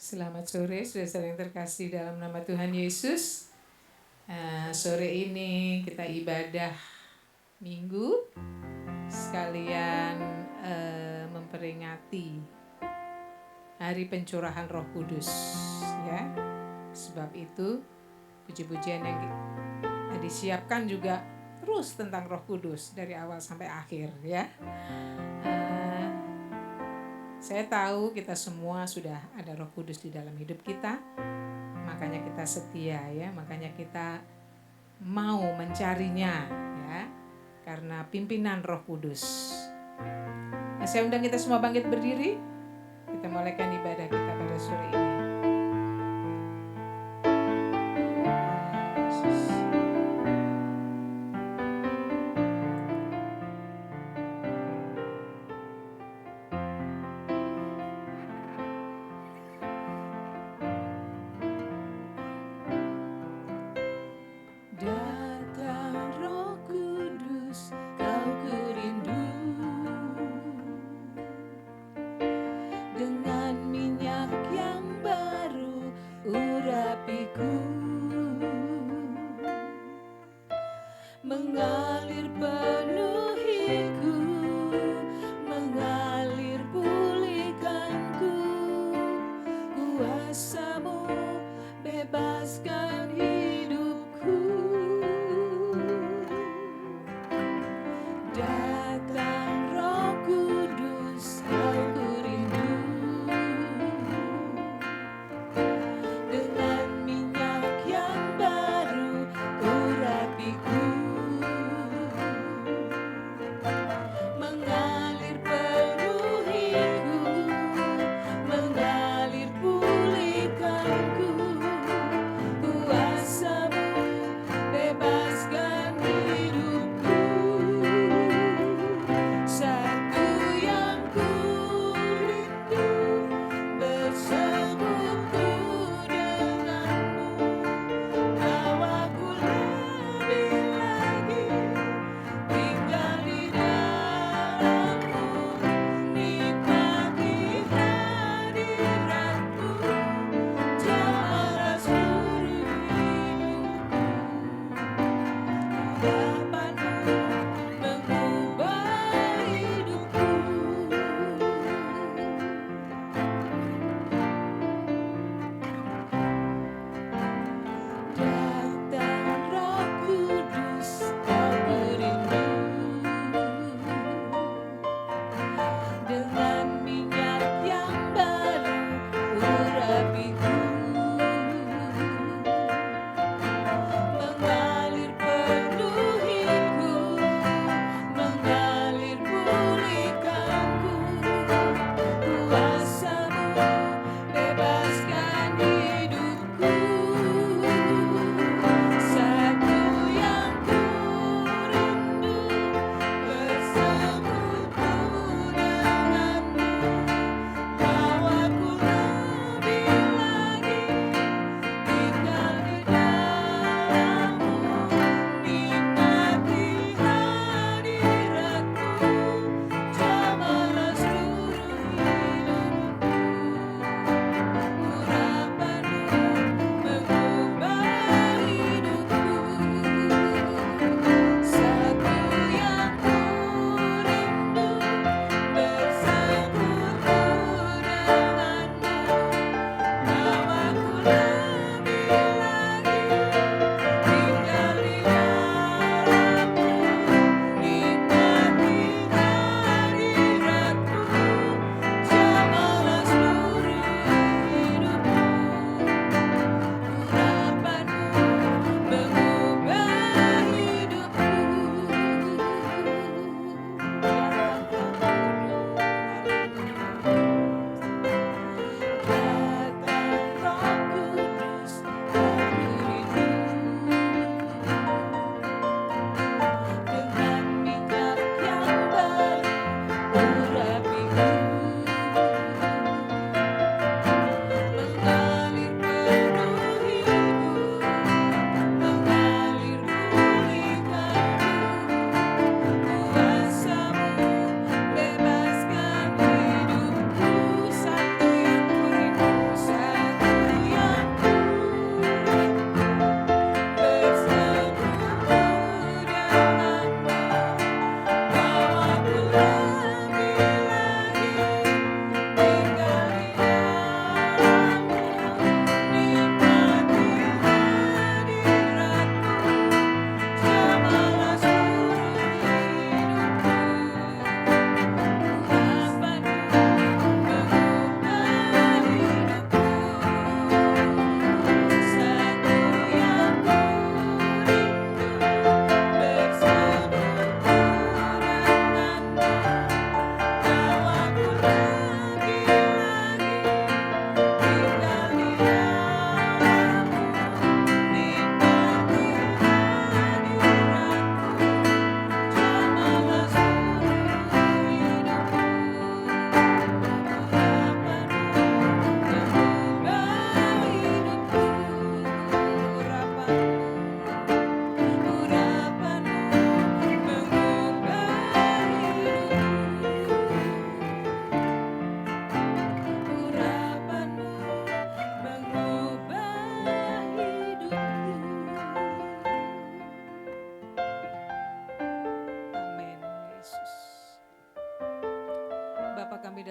Selamat sore, saudara yang terkasih dalam nama Tuhan Yesus. Sore ini kita ibadah minggu sekalian memperingati Hari Pencurahan Roh Kudus, ya. Sebab itu puji-pujian yang disiapkan juga terus tentang Roh Kudus dari awal sampai akhir, ya. Saya tahu kita semua sudah ada Roh Kudus di dalam hidup kita, makanya kita setia, ya, makanya kita mau mencarinya, ya, karena pimpinan Roh Kudus. Nah, saya undang kita semua bangkit berdiri, kita mulaikan ibadah kita pada sore ini. Mengalir penuhiku, mengalir pulihkanku, kuasa-Mu bebaskan hidupku. Datang Roh Kudus, aku rindu, dengan minyak yang baru urapiku.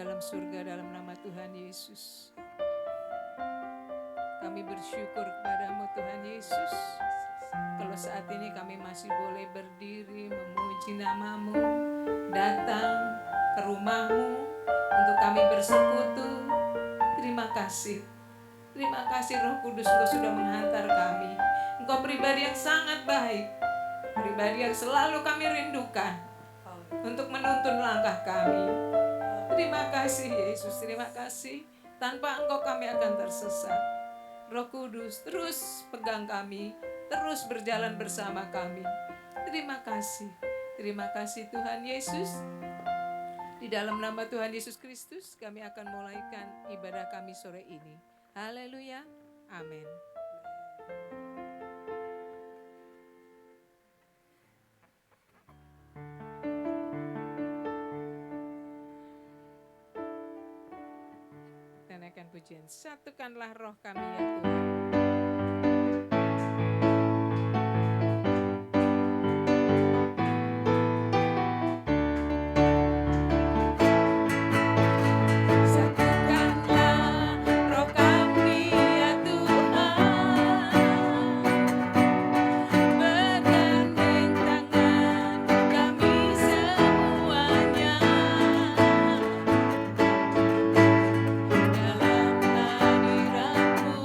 dalam surga dalam nama Tuhan Yesus. Kami bersyukur kepadamu Tuhan Yesus. Kalau saat ini kami masih boleh berdiri memuji namamu, datang ke rumahmu untuk kami bersekutu. Terima kasih. Terima kasih Roh Kudus, Engkau sudah menghantar kami. Engkau pribadi yang sangat baik, pribadi yang selalu kami rindukan untuk menuntun langkah kami. Terima kasih Yesus, terima kasih. Tanpa Engkau kami akan tersesat. Roh Kudus terus pegang kami, terus berjalan bersama kami. Terima kasih Tuhan Yesus. Di dalam nama Tuhan Yesus Kristus kami akan mulaikan ibadah kami sore ini. Haleluya, amin. Kita naikkan pujian, satukanlah roh kami ya Tuhan. Dalam hadirat-Mu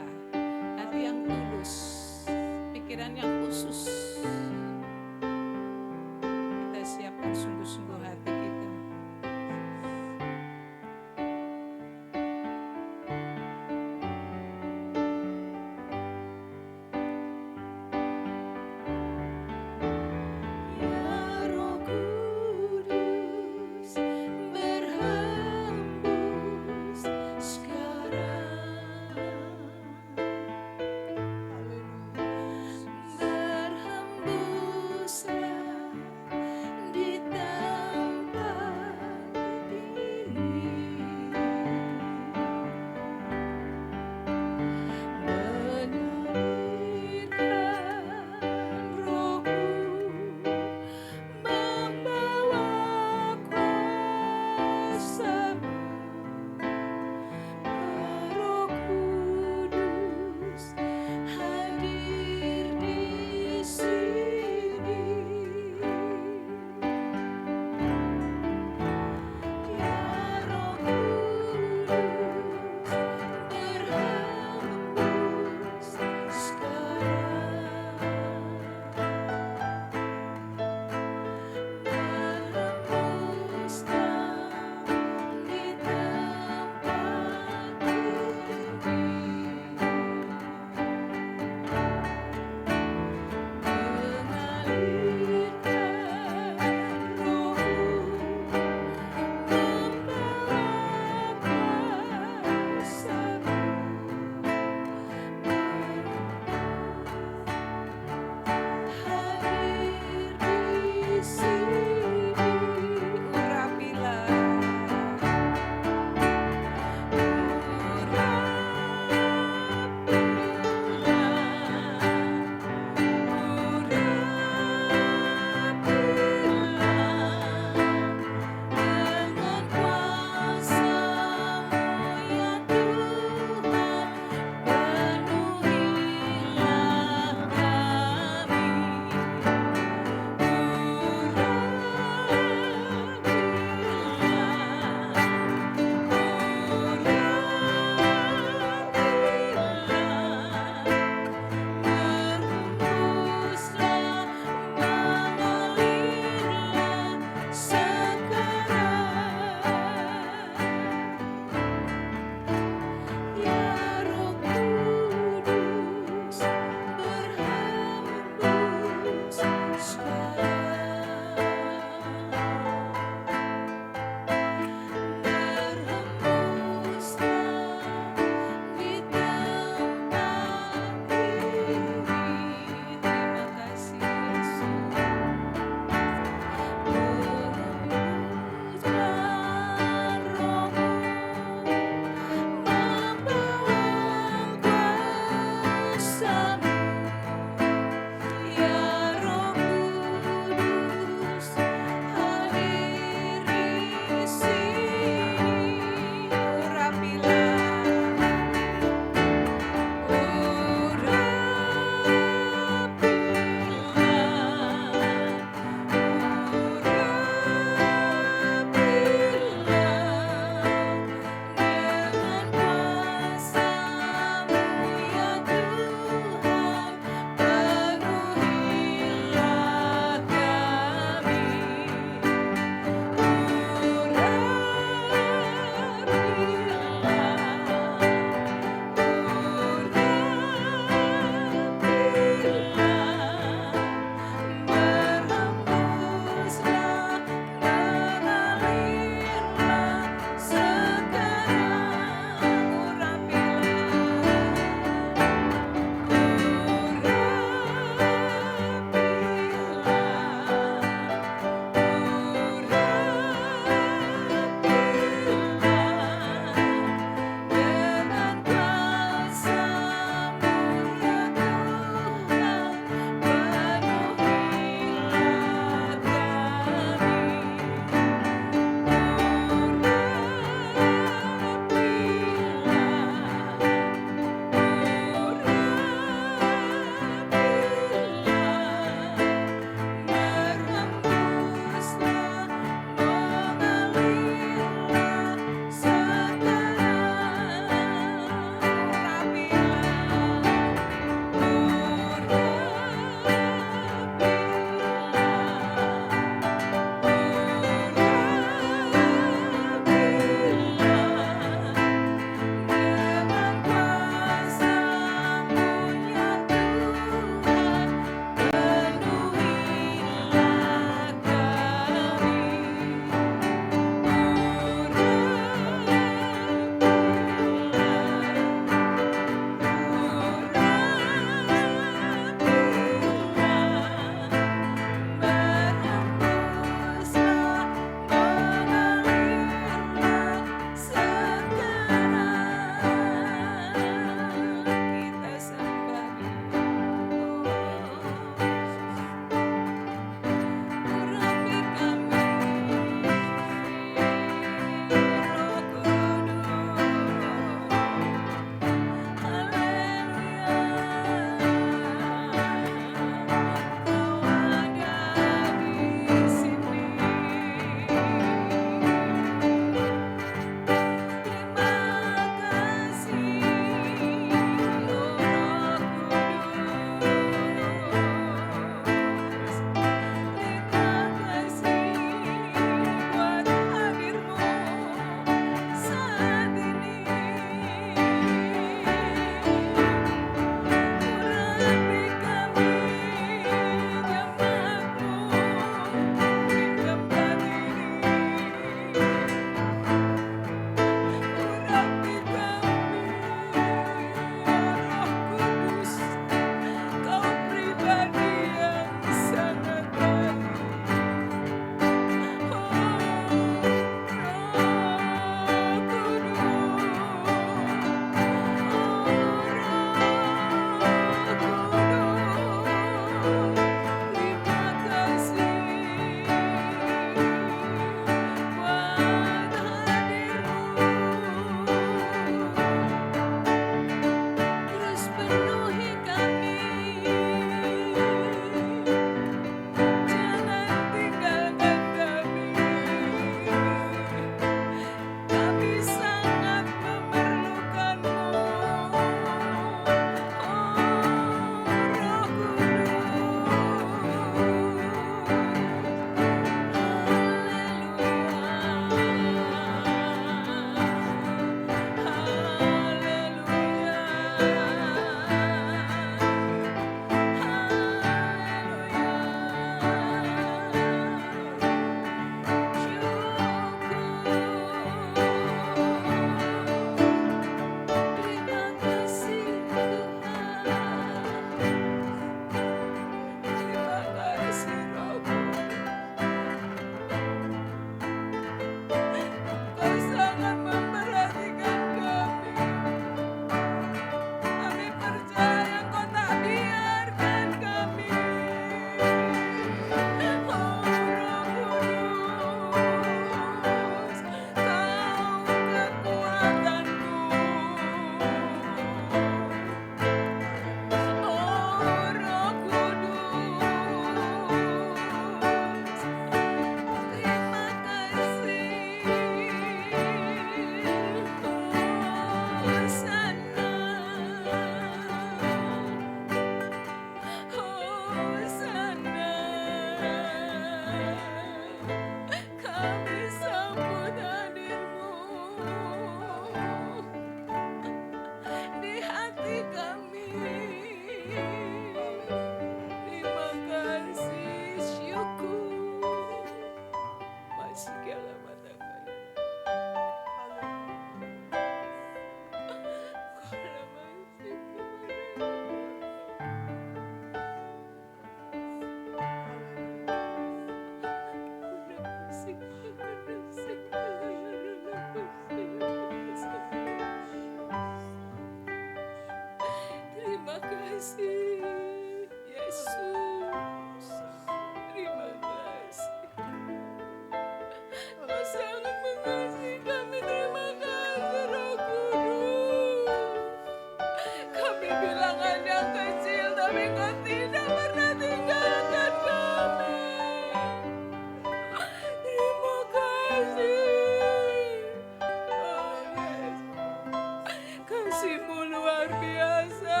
kasih-Mu luar biasa.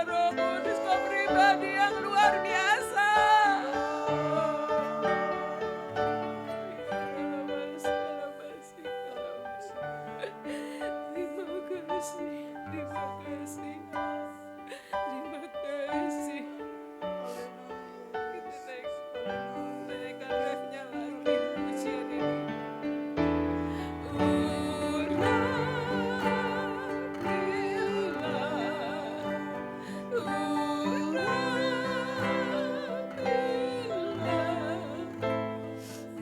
Roh Kudus, Kau pribadi yang luar biasa. Terima kasih, terima kasih, terima kasih. Kita naikkan refnya lagi pujian ini.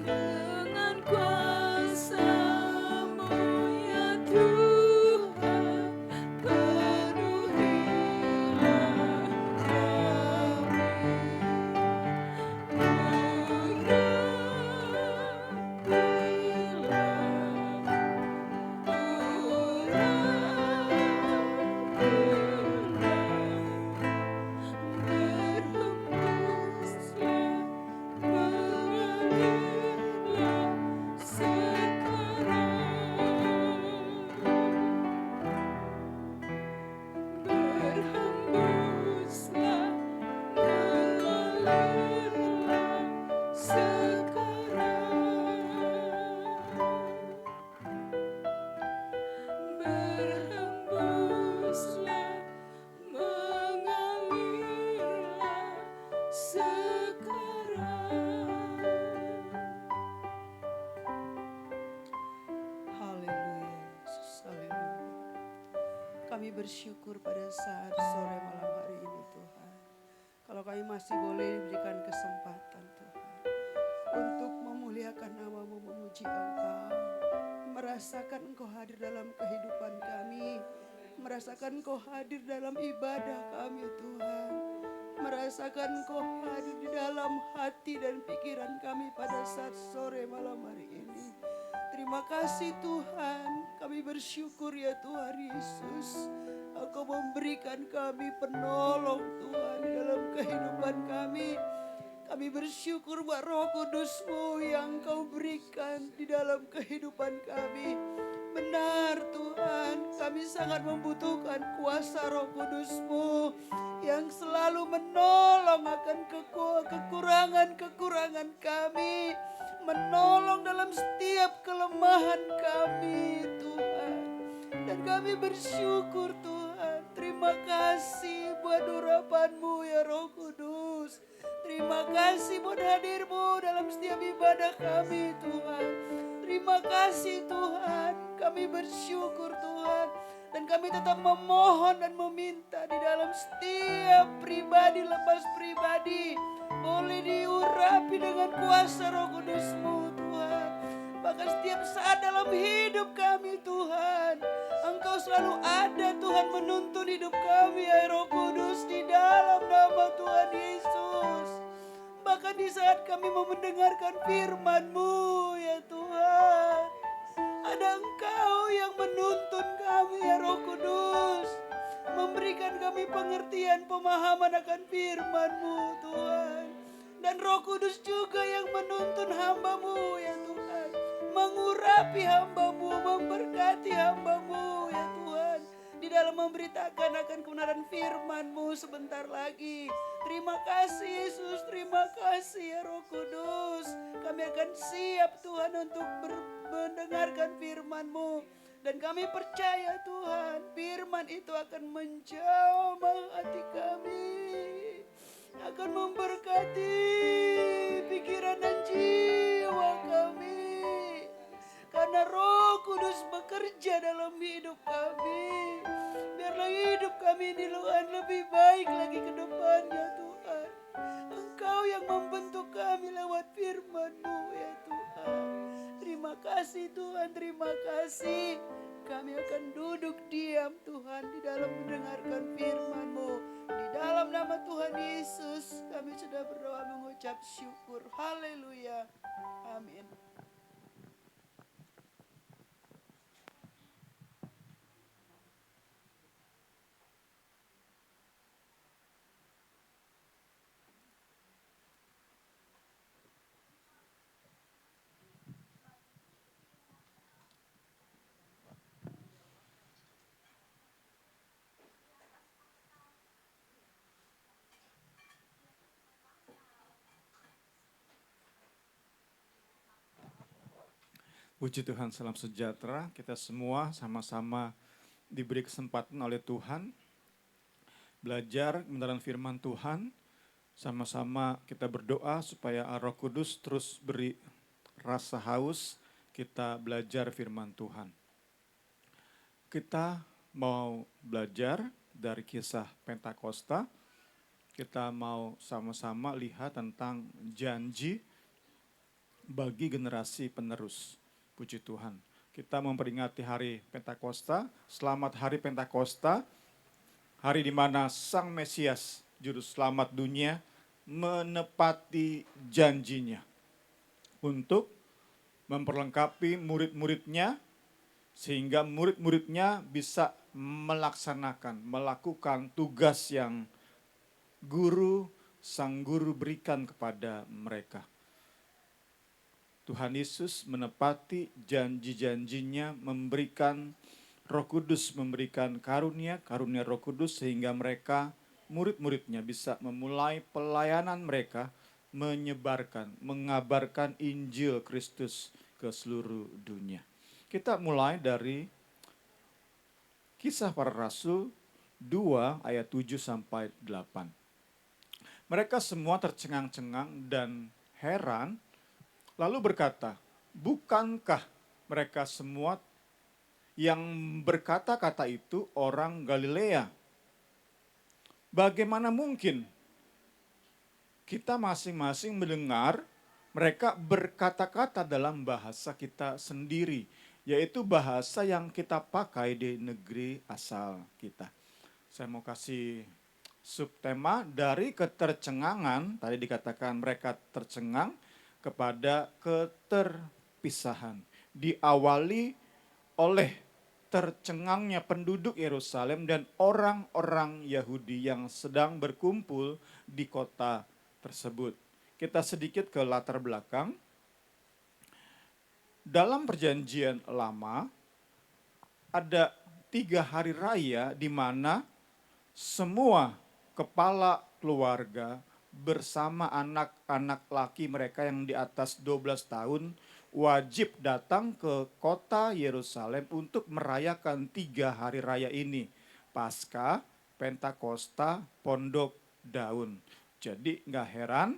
Dengan kuasa-Mu ya Tuhan, penuhilah berhembuslah, mengalirlah sekarang. Berhembuslah, mengalirlah sekarang. Haleluya Yesus, haleluya. Kami bersyukur pada saat sore malam hari ini Tuhan. Kalau kami masih boleh diberikan kesempatan Tuhan untuk memuliakan nama-Mu, memuji Engkau, merasakan Engkau hadir dalam kehidupan kami, merasakan Engkau hadir dalam ibadah kami Tuhan, merasakan Engkau hadir di dalam hati dan pikiran kami pada saat sore malam hari ini. Terima kasih Tuhan, kami bersyukur ya Tuhan Yesus. Engkau memberikan kami penolong Tuhan di dalam kehidupan kami. Kami bersyukur buat Roh Kudus-Mu yang Kau berikan di dalam kehidupan kami. Benar Tuhan, kami sangat membutuhkan kuasa Roh Kudus-Mu yang selalu menolong akan kekurangan-kekurangan kami. Menolong dalam setiap kelemahan kami Tuhan. Dan kami bersyukur Tuhan. Terima kasih buat urapan-Mu ya Roh Kudus. Terima kasih buat hadir-Mu dalam setiap ibadah kami Tuhan. Terima kasih Tuhan. Kami bersyukur Tuhan. Dan kami tetap memohon dan meminta di dalam setiap pribadi lepas pribadi boleh diurapi dengan kuasa Roh Kudus-Mu Tuhan. Bahkan setiap saat dalam hidup kami Tuhan, Engkau selalu ada Tuhan menuntun hidup kami ya Roh Kudus di dalam nama Tuhan Yesus. Bahkan di saat kami mau mendengarkan firman-Mu ya Tuhan, ada Engkau yang menuntun kami ya Roh Kudus, memberikan kami pengertian pemahaman akan firman-Mu Tuhan. Dan Roh Kudus juga yang menuntun hamba-Mu ya Tuhan, mengurapi hamba-Mu, memberkati hamba-Mu ya Tuhan, di dalam memberitakan akan kebenaran firman-Mu sebentar lagi. Terima kasih Yesus, terima kasih ya Roh Kudus. Kami akan siap Tuhan untuk mendengarkan firman-Mu. Dan kami percaya Tuhan, firman itu akan menjamah hati kami, akan memberkati pikiran dan jiwa kami. Karena Roh Kudus bekerja dalam hidup kami. Biarlah hidup kami ini Tuhan lebih baik lagi ke depannya Tuhan. Engkau yang membentuk kami lewat firman-Mu ya Tuhan. Terima kasih Tuhan, terima kasih. Kami akan duduk diam Tuhan di dalam mendengarkan firman-Mu. Di dalam nama Tuhan Yesus kami sudah berdoa mengucap syukur. Haleluya. Amin. Puji Tuhan, salam sejahtera. Kita semua sama-sama diberi kesempatan oleh Tuhan belajar kebenaran firman Tuhan. Sama-sama kita berdoa supaya Roh Kudus terus beri rasa haus kita belajar firman Tuhan. Kita mau belajar dari kisah Pentakosta. Kita mau sama-sama lihat tentang janji bagi generasi penerus. Puji Tuhan. Kita memperingati hari Pentakosta. Selamat hari Pentakosta. Hari di mana Sang Mesias, Juru Selamat dunia, menepati janjinya untuk memperlengkapi murid-muridnya sehingga murid-muridnya bisa melakukan tugas yang Sang Guru berikan kepada mereka. Tuhan Yesus menepati janji-janjinya, memberikan Roh Kudus, memberikan karunia Roh Kudus sehingga mereka, murid-muridnya bisa memulai pelayanan mereka, menyebarkan, mengabarkan Injil Kristus ke seluruh dunia. Kita mulai dari Kisah Para Rasul 2 ayat 7 sampai 8. Mereka semua tercengang-cengang dan heran, lalu berkata, bukankah mereka semua yang berkata-kata itu orang Galilea? Bagaimana mungkin kita masing-masing mendengar mereka berkata-kata dalam bahasa kita sendiri, yaitu bahasa yang kita pakai di negeri asal kita. Saya mau kasih subtema dari ketercengangan, tadi dikatakan mereka tercengang, kepada keterpisahan. Diawali oleh tercengangnya penduduk Yerusalem dan orang-orang Yahudi yang sedang berkumpul di kota tersebut. Kita sedikit ke latar belakang. Dalam perjanjian lama, ada 3 hari raya di mana semua kepala keluarga bersama anak-anak laki mereka yang di atas 12 tahun wajib datang ke kota Yerusalem untuk merayakan 3 hari raya ini. Paskah, Pentakosta, Pondok Daun. Jadi nggak heran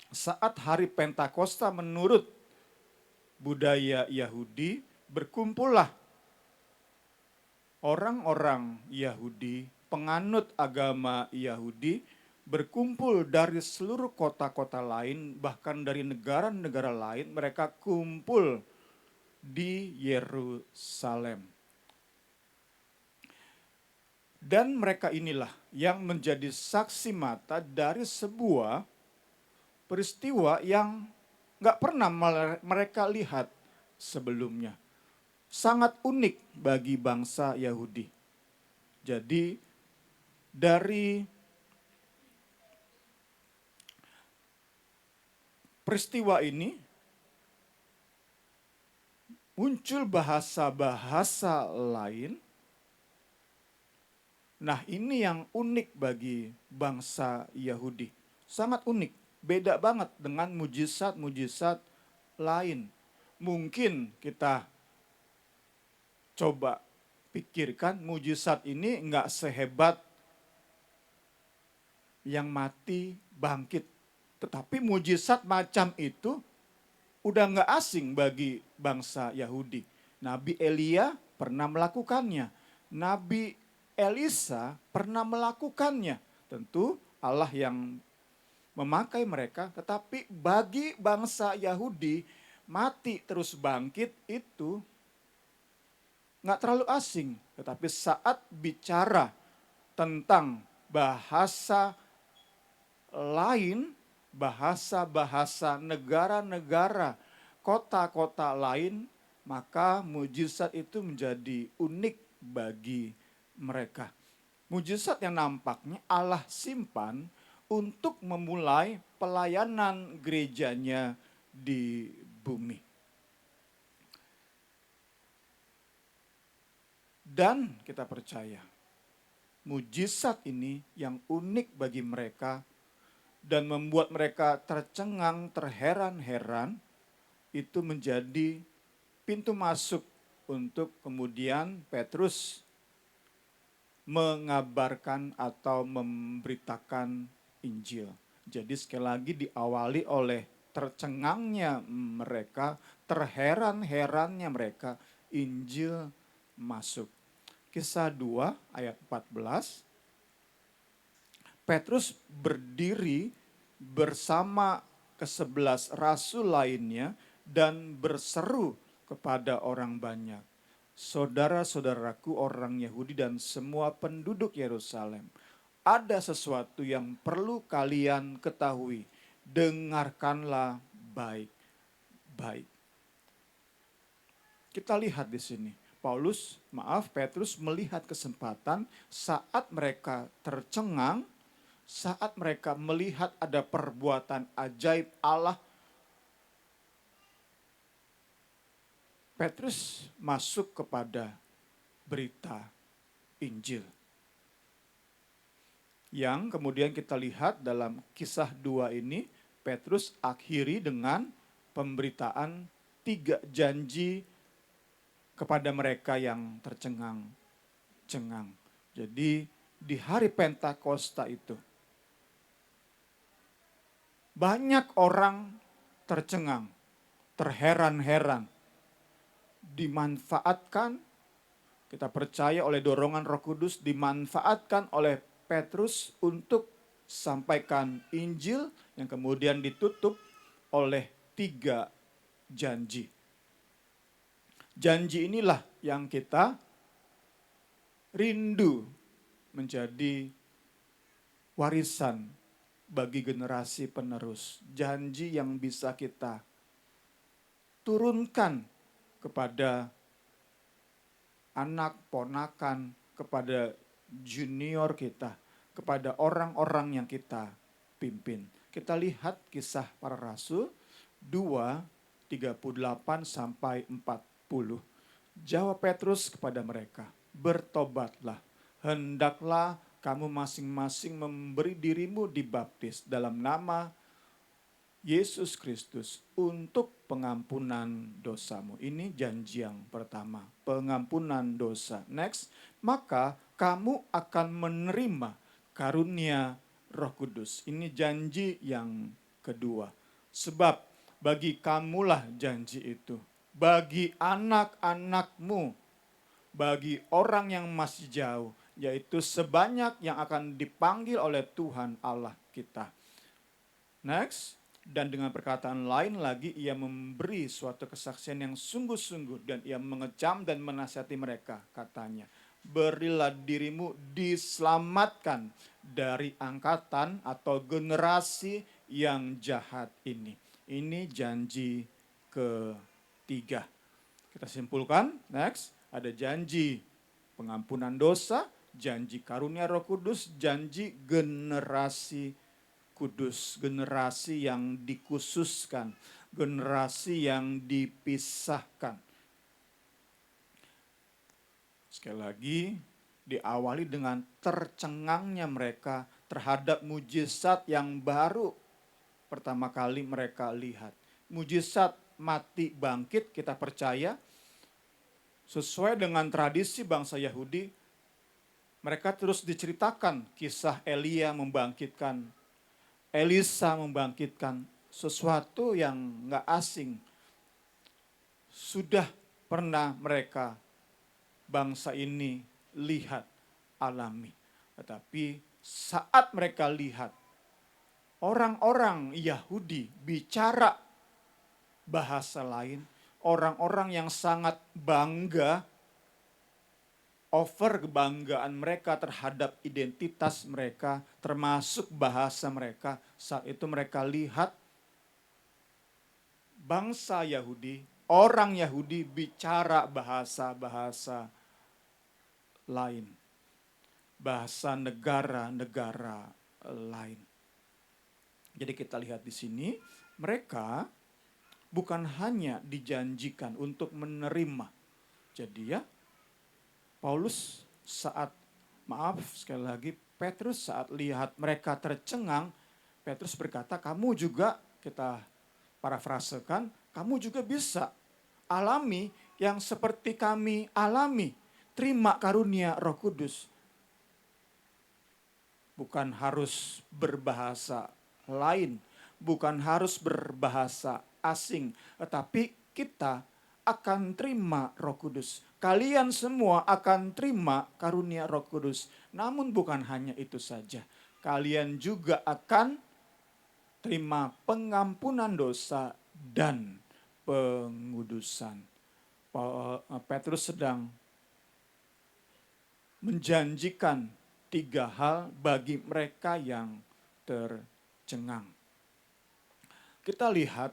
saat hari Pentakosta menurut budaya Yahudi berkumpullah orang-orang Yahudi, penganut agama Yahudi, berkumpul dari seluruh kota-kota lain, bahkan dari negara-negara lain, mereka kumpul di Yerusalem. Dan mereka inilah yang menjadi saksi mata dari sebuah peristiwa yang gak pernah mereka lihat sebelumnya. Sangat unik bagi bangsa Yahudi. Jadi dari peristiwa ini muncul bahasa-bahasa lain. Nah, ini yang unik bagi bangsa Yahudi. Sangat unik, beda banget dengan mujizat-mujizat lain. Mungkin kita coba pikirkan mujizat ini enggak sehebat yang mati bangkit. Tetapi mujizat macam itu udah nggak asing bagi bangsa Yahudi. Nabi Elia pernah melakukannya. Nabi Elisa pernah melakukannya. Tentu Allah yang memakai mereka. Tetapi bagi bangsa Yahudi, mati terus bangkit itu nggak terlalu asing. Tetapi saat bicara tentang bahasa lain, bahasa-bahasa negara-negara, kota-kota lain, maka mujizat itu menjadi unik bagi mereka. Mujizat yang nampaknya Allah simpan untuk memulai pelayanan gerejanya di bumi. Dan kita percaya, mujizat ini yang unik bagi mereka dan membuat mereka tercengang, terheran-heran, itu menjadi pintu masuk untuk kemudian Petrus mengabarkan atau memberitakan Injil. Jadi sekali lagi diawali oleh tercengangnya mereka, terheran-herannya mereka, Injil masuk. Kisah 2 ayat 14, Petrus berdiri bersama ke-11 rasul lainnya dan berseru kepada orang banyak. Saudara-saudaraku orang Yahudi dan semua penduduk Yerusalem, ada sesuatu yang perlu kalian ketahui. Dengarkanlah baik-baik. Kita lihat di sini. Petrus melihat kesempatan saat mereka tercengang, saat mereka melihat ada perbuatan ajaib Allah. Petrus masuk kepada berita Injil. Yang kemudian kita lihat dalam kisah 2 ini, Petrus akhiri dengan pemberitaan 3 janji kepada mereka yang tercengang-cengang. Jadi di hari Pentakosta itu, banyak orang tercengang, terheran-heran, dimanfaatkan, kita percaya oleh dorongan Roh Kudus, dimanfaatkan oleh Petrus untuk sampaikan Injil yang kemudian ditutup oleh 3 janji. Janji inilah yang kita rindu menjadi warisan bagi generasi penerus. Janji yang bisa kita turunkan kepada anak, ponakan, kepada junior kita, kepada orang-orang yang kita pimpin. Kita lihat kisah para rasul 2:38 sampai 40. Jawab Petrus kepada mereka, bertobatlah, hendaklah kamu masing-masing memberi dirimu dibaptis dalam nama Yesus Kristus untuk pengampunan dosamu. Ini janji yang pertama, pengampunan dosa. Next, maka kamu akan menerima karunia Roh Kudus. Ini janji yang kedua. Sebab bagi kamulah janji itu. Bagi anak-anakmu, bagi orang yang masih jauh, yaitu sebanyak yang akan dipanggil oleh Tuhan Allah kita. Next. Dan dengan perkataan lain lagi, ia memberi suatu kesaksian yang sungguh-sungguh dan ia mengecam dan menasihati mereka, katanya, berilah dirimu diselamatkan dari angkatan atau generasi yang jahat ini. Ini janji ketiga. Kita simpulkan, next, ada janji pengampunan dosa, janji karunia Roh Kudus, janji generasi kudus, generasi yang dikhususkan, generasi yang dipisahkan. Sekali lagi, diawali dengan tercengangnya mereka terhadap mujizat yang baru pertama kali mereka lihat. Mujizat mati bangkit, kita percaya, sesuai dengan tradisi bangsa Yahudi, mereka terus diceritakan kisah Elia membangkitkan, Elisa membangkitkan, sesuatu yang gak asing. Sudah pernah mereka, bangsa ini, lihat, alami. Tetapi saat mereka lihat, orang-orang Yahudi bicara bahasa lain, orang-orang yang sangat bangga, over kebanggaan mereka terhadap identitas mereka, termasuk bahasa mereka. Saat itu mereka lihat bangsa Yahudi, orang Yahudi bicara bahasa-bahasa lain. Bahasa negara-negara lain. Jadi kita lihat di sini, mereka bukan hanya dijanjikan untuk menerima. Jadi ya, Paulus sekali lagi, Petrus saat lihat mereka tercengang, Petrus berkata, kamu juga, kita parafrasekan, kamu juga bisa alami yang seperti kami alami. Terima karunia Roh Kudus. Bukan harus berbahasa lain, bukan harus berbahasa asing, tetapi kita akan terima Roh Kudus. Kalian semua akan terima karunia Roh Kudus. Namun bukan hanya itu saja. Kalian juga akan terima pengampunan dosa dan pengudusan. Petrus sedang menjanjikan 3 hal bagi mereka yang tercengang. Kita lihat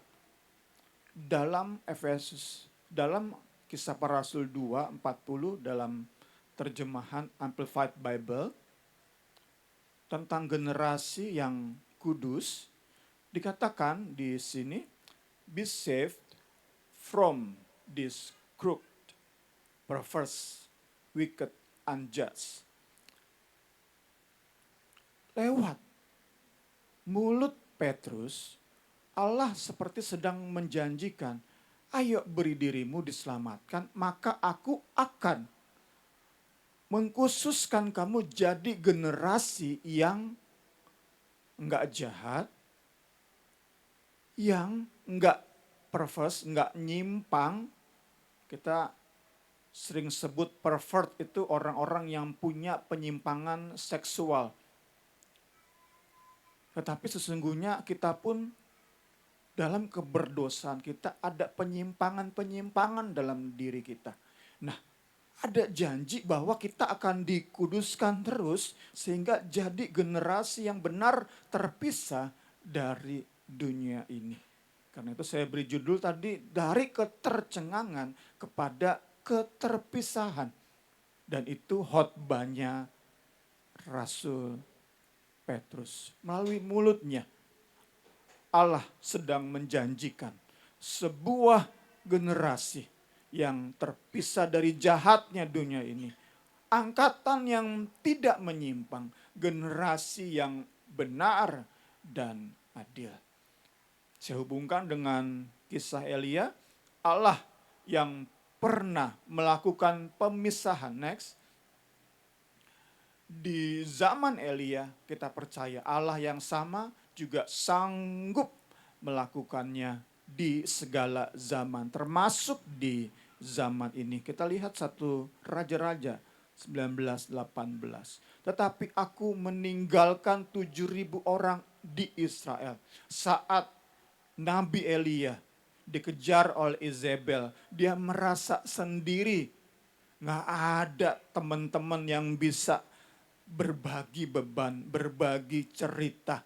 dalam Efesus, dalam Kisah Para Rasul 2:40 dalam terjemahan Amplified Bible tentang generasi yang kudus, dikatakan di sini, be saved from this crooked, perverse, wicked, unjust. Lewat mulut Petrus, Allah seperti sedang menjanjikan, ayo beri dirimu diselamatkan, maka aku akan mengkhususkan kamu jadi generasi yang enggak jahat, yang enggak perverse, enggak nyimpang. Kita sering sebut pervert itu orang-orang yang punya penyimpangan seksual. Tetapi sesungguhnya kita pun dalam keberdosaan kita ada penyimpangan-penyimpangan dalam diri kita. Nah, ada janji bahwa kita akan dikuduskan terus sehingga jadi generasi yang benar terpisah dari dunia ini. Karena itu saya beri judul tadi, dari ketercengangan kepada keterpisahan. Dan itu khotbahnya Rasul Petrus. Melalui mulutnya Allah sedang menjanjikan sebuah generasi yang terpisah dari jahatnya dunia ini. Angkatan yang tidak menyimpang, generasi yang benar dan adil. Saya hubungkan dengan kisah Elia, Allah yang pernah melakukan pemisahan. Next. Di zaman Elia kita percaya Allah yang sama juga sanggup melakukannya di segala zaman, termasuk di zaman ini. Kita lihat 1 Raja-Raja 19:18. Tetapi aku meninggalkan 7.000 orang di Israel. Saat Nabi Elia dikejar oleh Izebel, dia merasa sendiri. Nggak ada teman-teman yang bisa berbagi beban, berbagi cerita.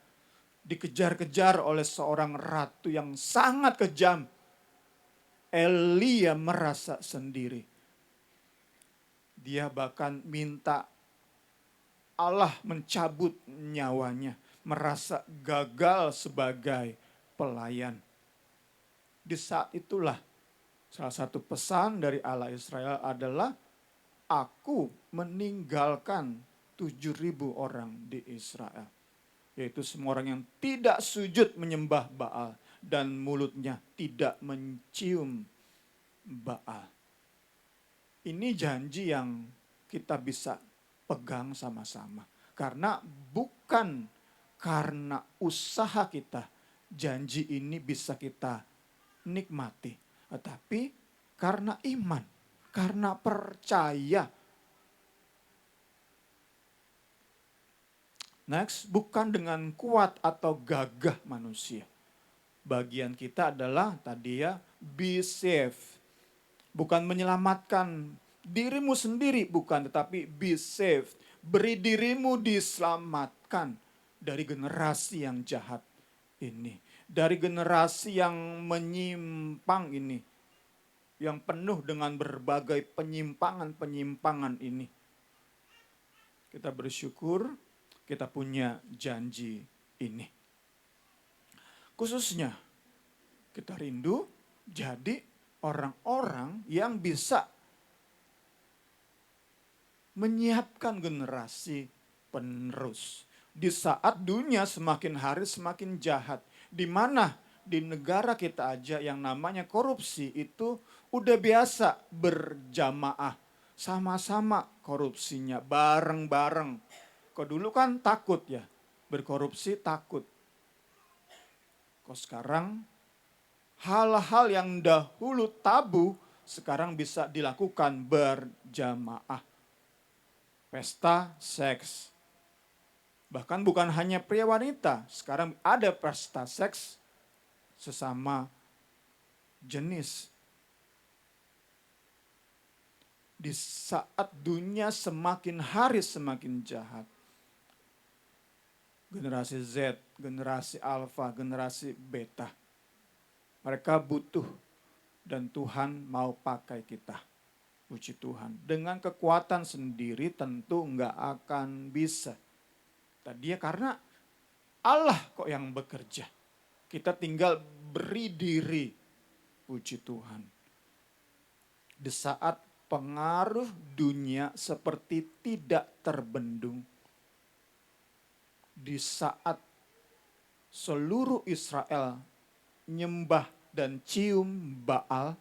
Dikejar-kejar oleh seorang ratu yang sangat kejam. Elia merasa sendiri. Dia bahkan minta Allah mencabut nyawanya. Merasa gagal sebagai pelayan. Di saat itulah salah satu pesan dari Allah Israel adalah, aku meninggalkan 7.000 orang di Israel. Yaitu semua orang yang tidak sujud menyembah Baal dan mulutnya tidak mencium Baal. Ini janji yang kita bisa pegang sama-sama. Karena bukan karena usaha kita janji ini bisa kita nikmati. Tetapi karena iman, karena percaya. Next, bukan dengan kuat atau gagah manusia. Bagian kita adalah tadi ya, be safe. Bukan menyelamatkan dirimu sendiri, bukan, tetapi be safe. Beri dirimu diselamatkan dari generasi yang jahat ini. Dari generasi yang menyimpang ini. Yang penuh dengan berbagai penyimpangan-penyimpangan ini. Kita bersyukur kita punya janji ini. Khususnya kita rindu jadi orang-orang yang bisa menyiapkan generasi penerus. Di saat dunia semakin hari semakin jahat. Di mana di negara kita aja yang namanya korupsi itu udah biasa berjamaah. Sama-sama korupsinya, bareng-bareng. Kok dulu kan takut ya, berkorupsi takut. Kok sekarang hal-hal yang dahulu tabu sekarang bisa dilakukan berjamaah. Pesta seks. Bahkan bukan hanya pria wanita, sekarang ada pesta seks sesama jenis. Di saat dunia semakin hari semakin jahat. Generasi Z, generasi Alpha, generasi Beta. Mereka butuh dan Tuhan mau pakai kita. Puji Tuhan. Dengan kekuatan sendiri tentu enggak akan bisa. Tadi ya karena Allah kok yang bekerja. Kita tinggal beri diri. Puji Tuhan. Di saat pengaruh dunia seperti tidak terbendung. Di saat seluruh Israel nyembah dan cium Baal,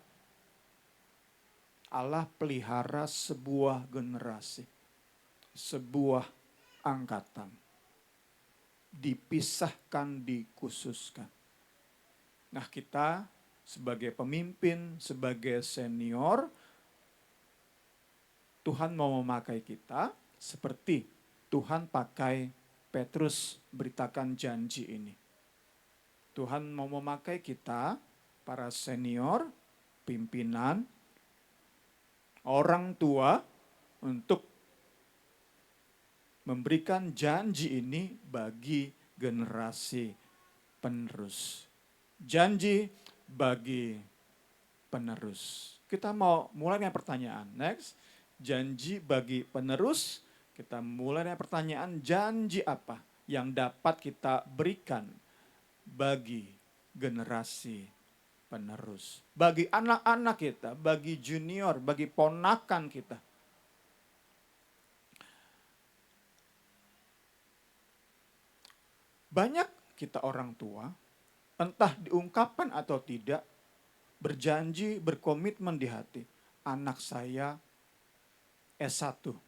Allah pelihara sebuah generasi, sebuah angkatan. Dipisahkan, dikhususkan. Nah kita sebagai pemimpin, sebagai senior, Tuhan mau memakai kita seperti Tuhan pakai Petrus beritakan janji ini. Tuhan mau memakai kita, para senior, pimpinan, orang tua, untuk memberikan janji ini bagi generasi penerus. Janji bagi penerus. Kita mau mulai dengan pertanyaan. Next, janji bagi penerus. Kita mulai dengan pertanyaan, janji apa yang dapat kita berikan bagi generasi penerus. Bagi anak-anak kita, bagi junior, bagi ponakan kita. Banyak kita orang tua, entah diungkapkan atau tidak, berjanji, berkomitmen di hati. Anak saya S1.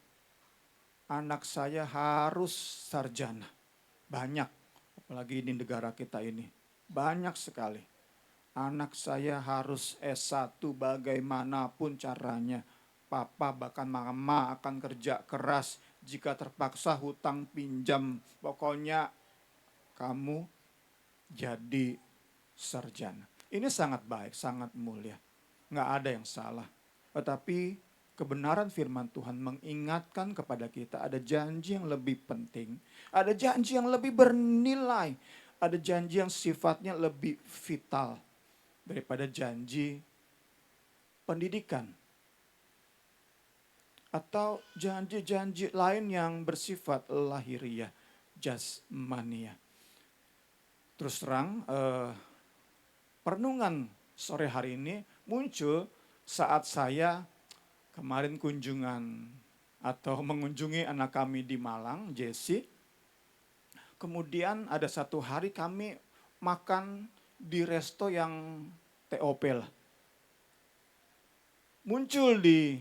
Anak saya harus sarjana. Banyak, apalagi di negara kita ini. Banyak sekali. Anak saya harus S1 bagaimanapun caranya. Papa bahkan mama akan kerja keras. Jika terpaksa hutang pinjam. Pokoknya kamu jadi sarjana. Ini sangat baik, sangat mulia. Nggak ada yang salah. Tetapi kebenaran firman Tuhan mengingatkan kepada kita ada janji yang lebih penting. Ada janji yang lebih bernilai. Ada janji yang sifatnya lebih vital daripada janji pendidikan. Atau janji-janji lain yang bersifat lahiriah, jasmania. Terus terang, perenungan sore hari ini muncul saat saya kemarin kunjungan atau mengunjungi anak kami di Malang, Jesse. Kemudian ada satu hari kami makan di resto yang TOP lah. Muncul di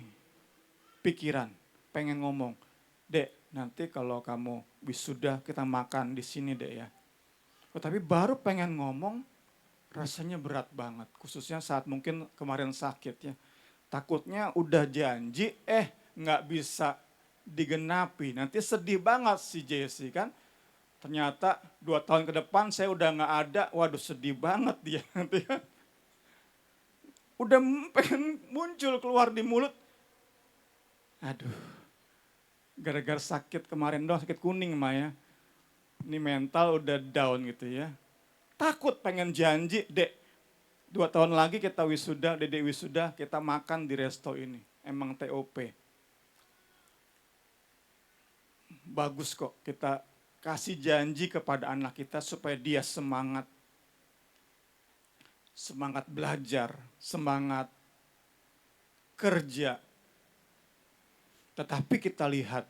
pikiran, pengen ngomong, Dek, nanti kalau kamu wisuda kita makan di sini Dek ya. Tapi baru pengen ngomong, rasanya berat banget. Khususnya saat mungkin kemarin sakit ya. Takutnya udah janji, nggak bisa digenapi. Nanti sedih banget si Jesse kan. Ternyata 2 tahun ke depan saya udah nggak ada, waduh sedih banget dia nanti kan. Udah pengen muncul keluar di mulut. Aduh, gara-gara sakit kemarin doang, sakit kuning Maya. Ini mental udah down gitu ya. Takut pengen janji, Dek. 2 tahun lagi kita wisuda, Dedek wisuda, kita makan di resto ini. Emang TOP. Bagus kok kita kasih janji kepada anak kita supaya dia semangat. Semangat belajar, semangat kerja. Tetapi kita lihat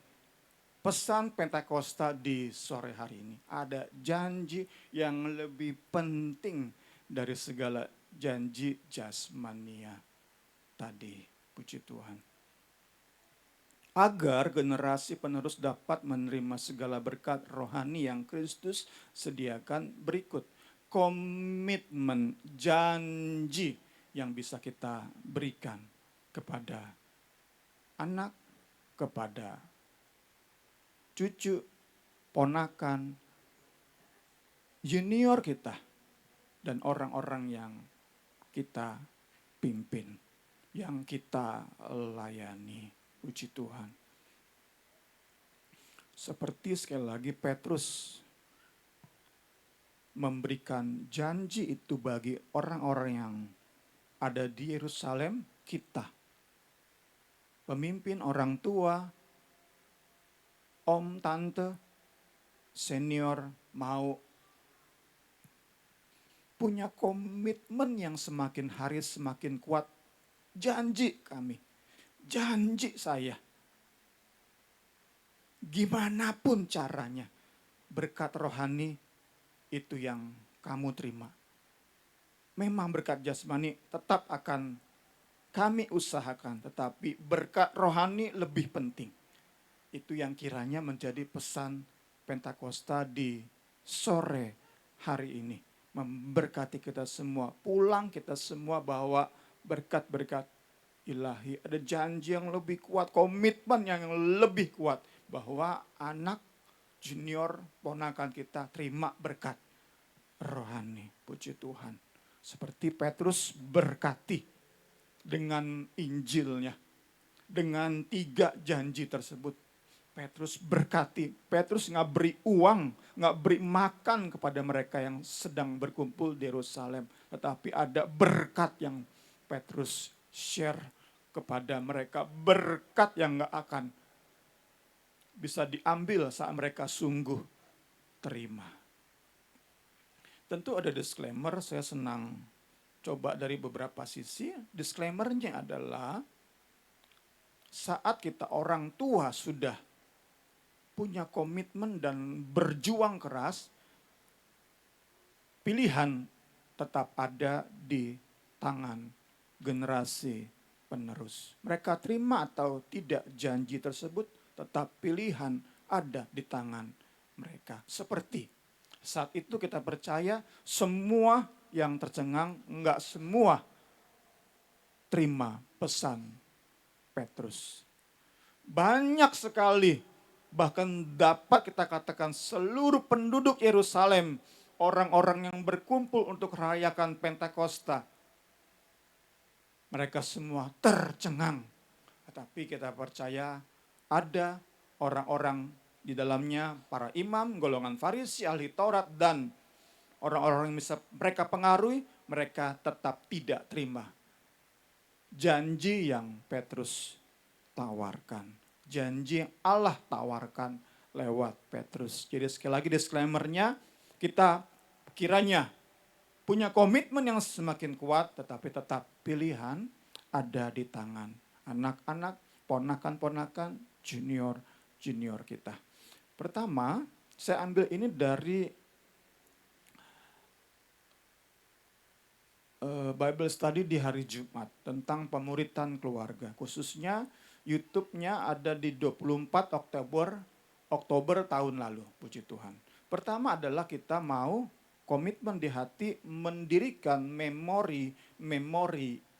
pesan Pentakosta di sore hari ini. Ada janji yang lebih penting dari segala janji jasmania tadi. Puji Tuhan. Agar generasi penerus dapat menerima segala berkat rohani yang Kristus sediakan, berikut komitmen, janji yang bisa kita berikan kepada anak, kepada cucu, ponakan, junior kita, dan orang-orang yang kita pimpin, yang kita layani. Puji Tuhan. Seperti sekali lagi Petrus memberikan janji itu bagi orang-orang yang ada di Yerusalem, kita, pemimpin, orang tua, om, tante, senior, mau punya komitmen yang semakin hari semakin kuat. Janji kami, janji saya, gimana pun caranya, berkat rohani itu yang kamu terima. Memang berkat jasmani tetap akan kami usahakan, tetapi berkat rohani lebih penting. Itu yang kiranya menjadi pesan Pentakosta di sore hari ini. Memberkati kita semua, pulang kita semua bawa berkat-berkat ilahi. Ada janji yang lebih kuat, komitmen yang lebih kuat. Bahwa anak, junior, ponakan kita terima berkat rohani. Puji Tuhan. Seperti Petrus berkati dengan Injilnya. Dengan 3 janji tersebut. Petrus berkati. Petrus nggak beri uang, nggak beri makan kepada mereka yang sedang berkumpul di Yerusalem. Tetapi ada berkat yang Petrus share kepada mereka. Berkat yang nggak akan bisa diambil saat mereka sungguh terima. Tentu ada disclaimer, saya senang coba dari beberapa sisi. Disclaimernya adalah saat kita orang tua sudah punya komitmen dan berjuang keras, pilihan tetap ada di tangan generasi penerus. Mereka terima atau tidak janji tersebut, tetap pilihan ada di tangan mereka. Seperti saat itu kita percaya semua yang tercengang, enggak semua terima pesan Petrus. Banyak sekali, bahkan dapat kita katakan seluruh penduduk Yerusalem, orang-orang yang berkumpul untuk rayakan Pentakosta, mereka semua tercengang. Tetapi kita percaya ada orang-orang di dalamnya, para imam, golongan Farisi, ahli Taurat, dan orang-orang yang bisa mereka pengaruhi, mereka tetap tidak terima janji yang Petrus tawarkan. Janji yang Allah tawarkan lewat Petrus. Jadi sekali lagi disclaimer-nya, kita kiranya punya komitmen yang semakin kuat, tetapi tetap pilihan ada di tangan anak-anak, ponakan-ponakan, junior kita. Pertama, saya ambil ini dari Bible study di hari Jumat tentang pemuritan keluarga. Khususnya YouTube-nya ada di 24 Oktober tahun lalu, puji Tuhan. Pertama adalah kita mau komitmen di hati mendirikan memori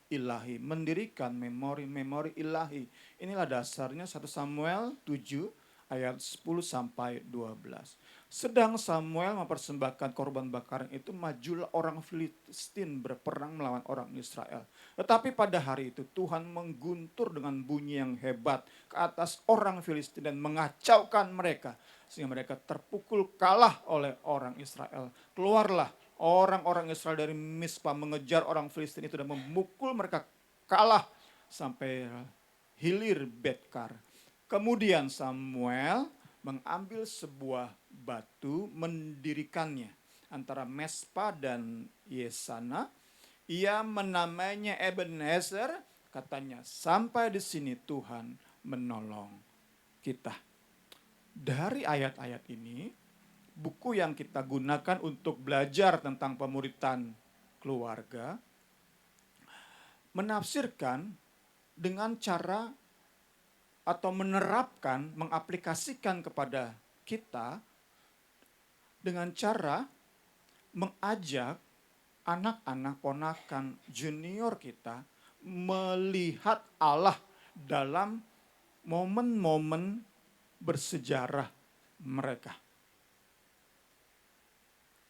ilahi. Mendirikan memori ilahi. Inilah dasarnya 1 Samuel 7 ayat 10 sampai 12. Sedang Samuel mempersembahkan korban bakaran itu, majulah orang Filistin berperang melawan orang Israel. Tetapi pada hari itu Tuhan mengguntur dengan bunyi yang hebat ke atas orang Filistin dan mengacaukan mereka. Sehingga mereka terpukul kalah oleh orang Israel. Keluarlah orang-orang Israel dari Mispa mengejar orang Filistin itu dan memukul mereka kalah sampai hilir Betkar. Kemudian Samuel mengambil sebuah batu, mendirikannya antara Mespa dan Yesana. Ia menamainya Ebenezer, katanya sampai di sini Tuhan menolong kita. Dari ayat-ayat ini, buku yang kita gunakan untuk belajar tentang pemuritan keluarga menafsirkan dengan cara atau menerapkan, mengaplikasikan kepada kita dengan cara mengajak anak-anak, ponakan, junior kita melihat Allah dalam momen-momen bersejarah mereka.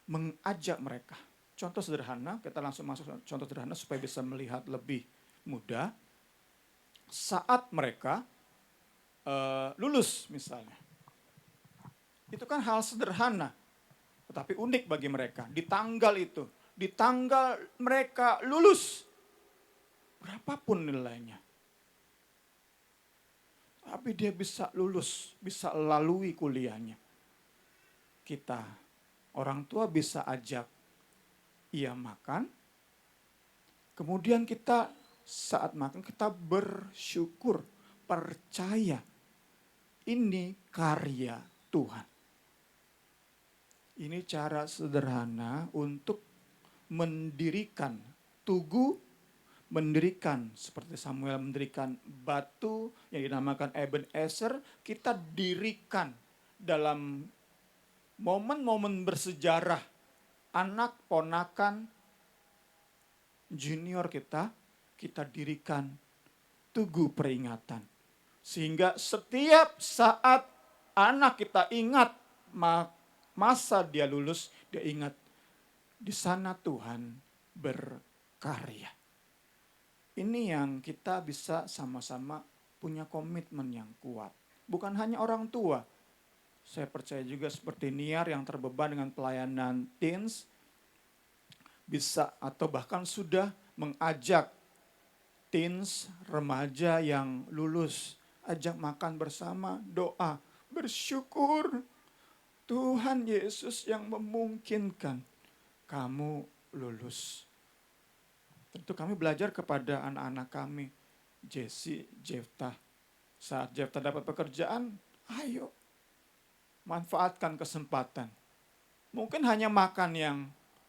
Mengajak mereka. Contoh sederhana, kita langsung masuk contoh sederhana supaya bisa melihat lebih mudah. Saat mereka lulus misalnya. Itu kan hal sederhana, tetapi unik bagi mereka. Di tanggal itu, di tanggal mereka lulus, berapapun nilainya. Tapi dia bisa lulus, bisa lalui kuliahnya. Kita, orang tua bisa ajak ia makan, kemudian kita saat makan kita bersyukur, percaya ini karya Tuhan. Ini cara sederhana untuk mendirikan tugu, mendirikan seperti Samuel mendirikan batu yang dinamakan Ebenezer, kita dirikan dalam momen-momen bersejarah anak, ponakan, junior kita dirikan tugu peringatan. Sehingga setiap saat anak kita ingat masa dia lulus, dia ingat di sana Tuhan berkarya. Ini yang kita bisa sama-sama punya komitmen yang kuat. Bukan hanya orang tua. Saya percaya juga seperti Niar yang terbeban dengan pelayanan teens, bisa atau bahkan sudah mengajak teens, remaja yang lulus, ajak makan bersama, doa, bersyukur. Tuhan Yesus yang memungkinkan kamu lulus. Tentu kami belajar kepada anak-anak kami, Jesse, Jeftah. Saat Jeftah dapat pekerjaan, ayo manfaatkan kesempatan. Mungkin hanya makan yang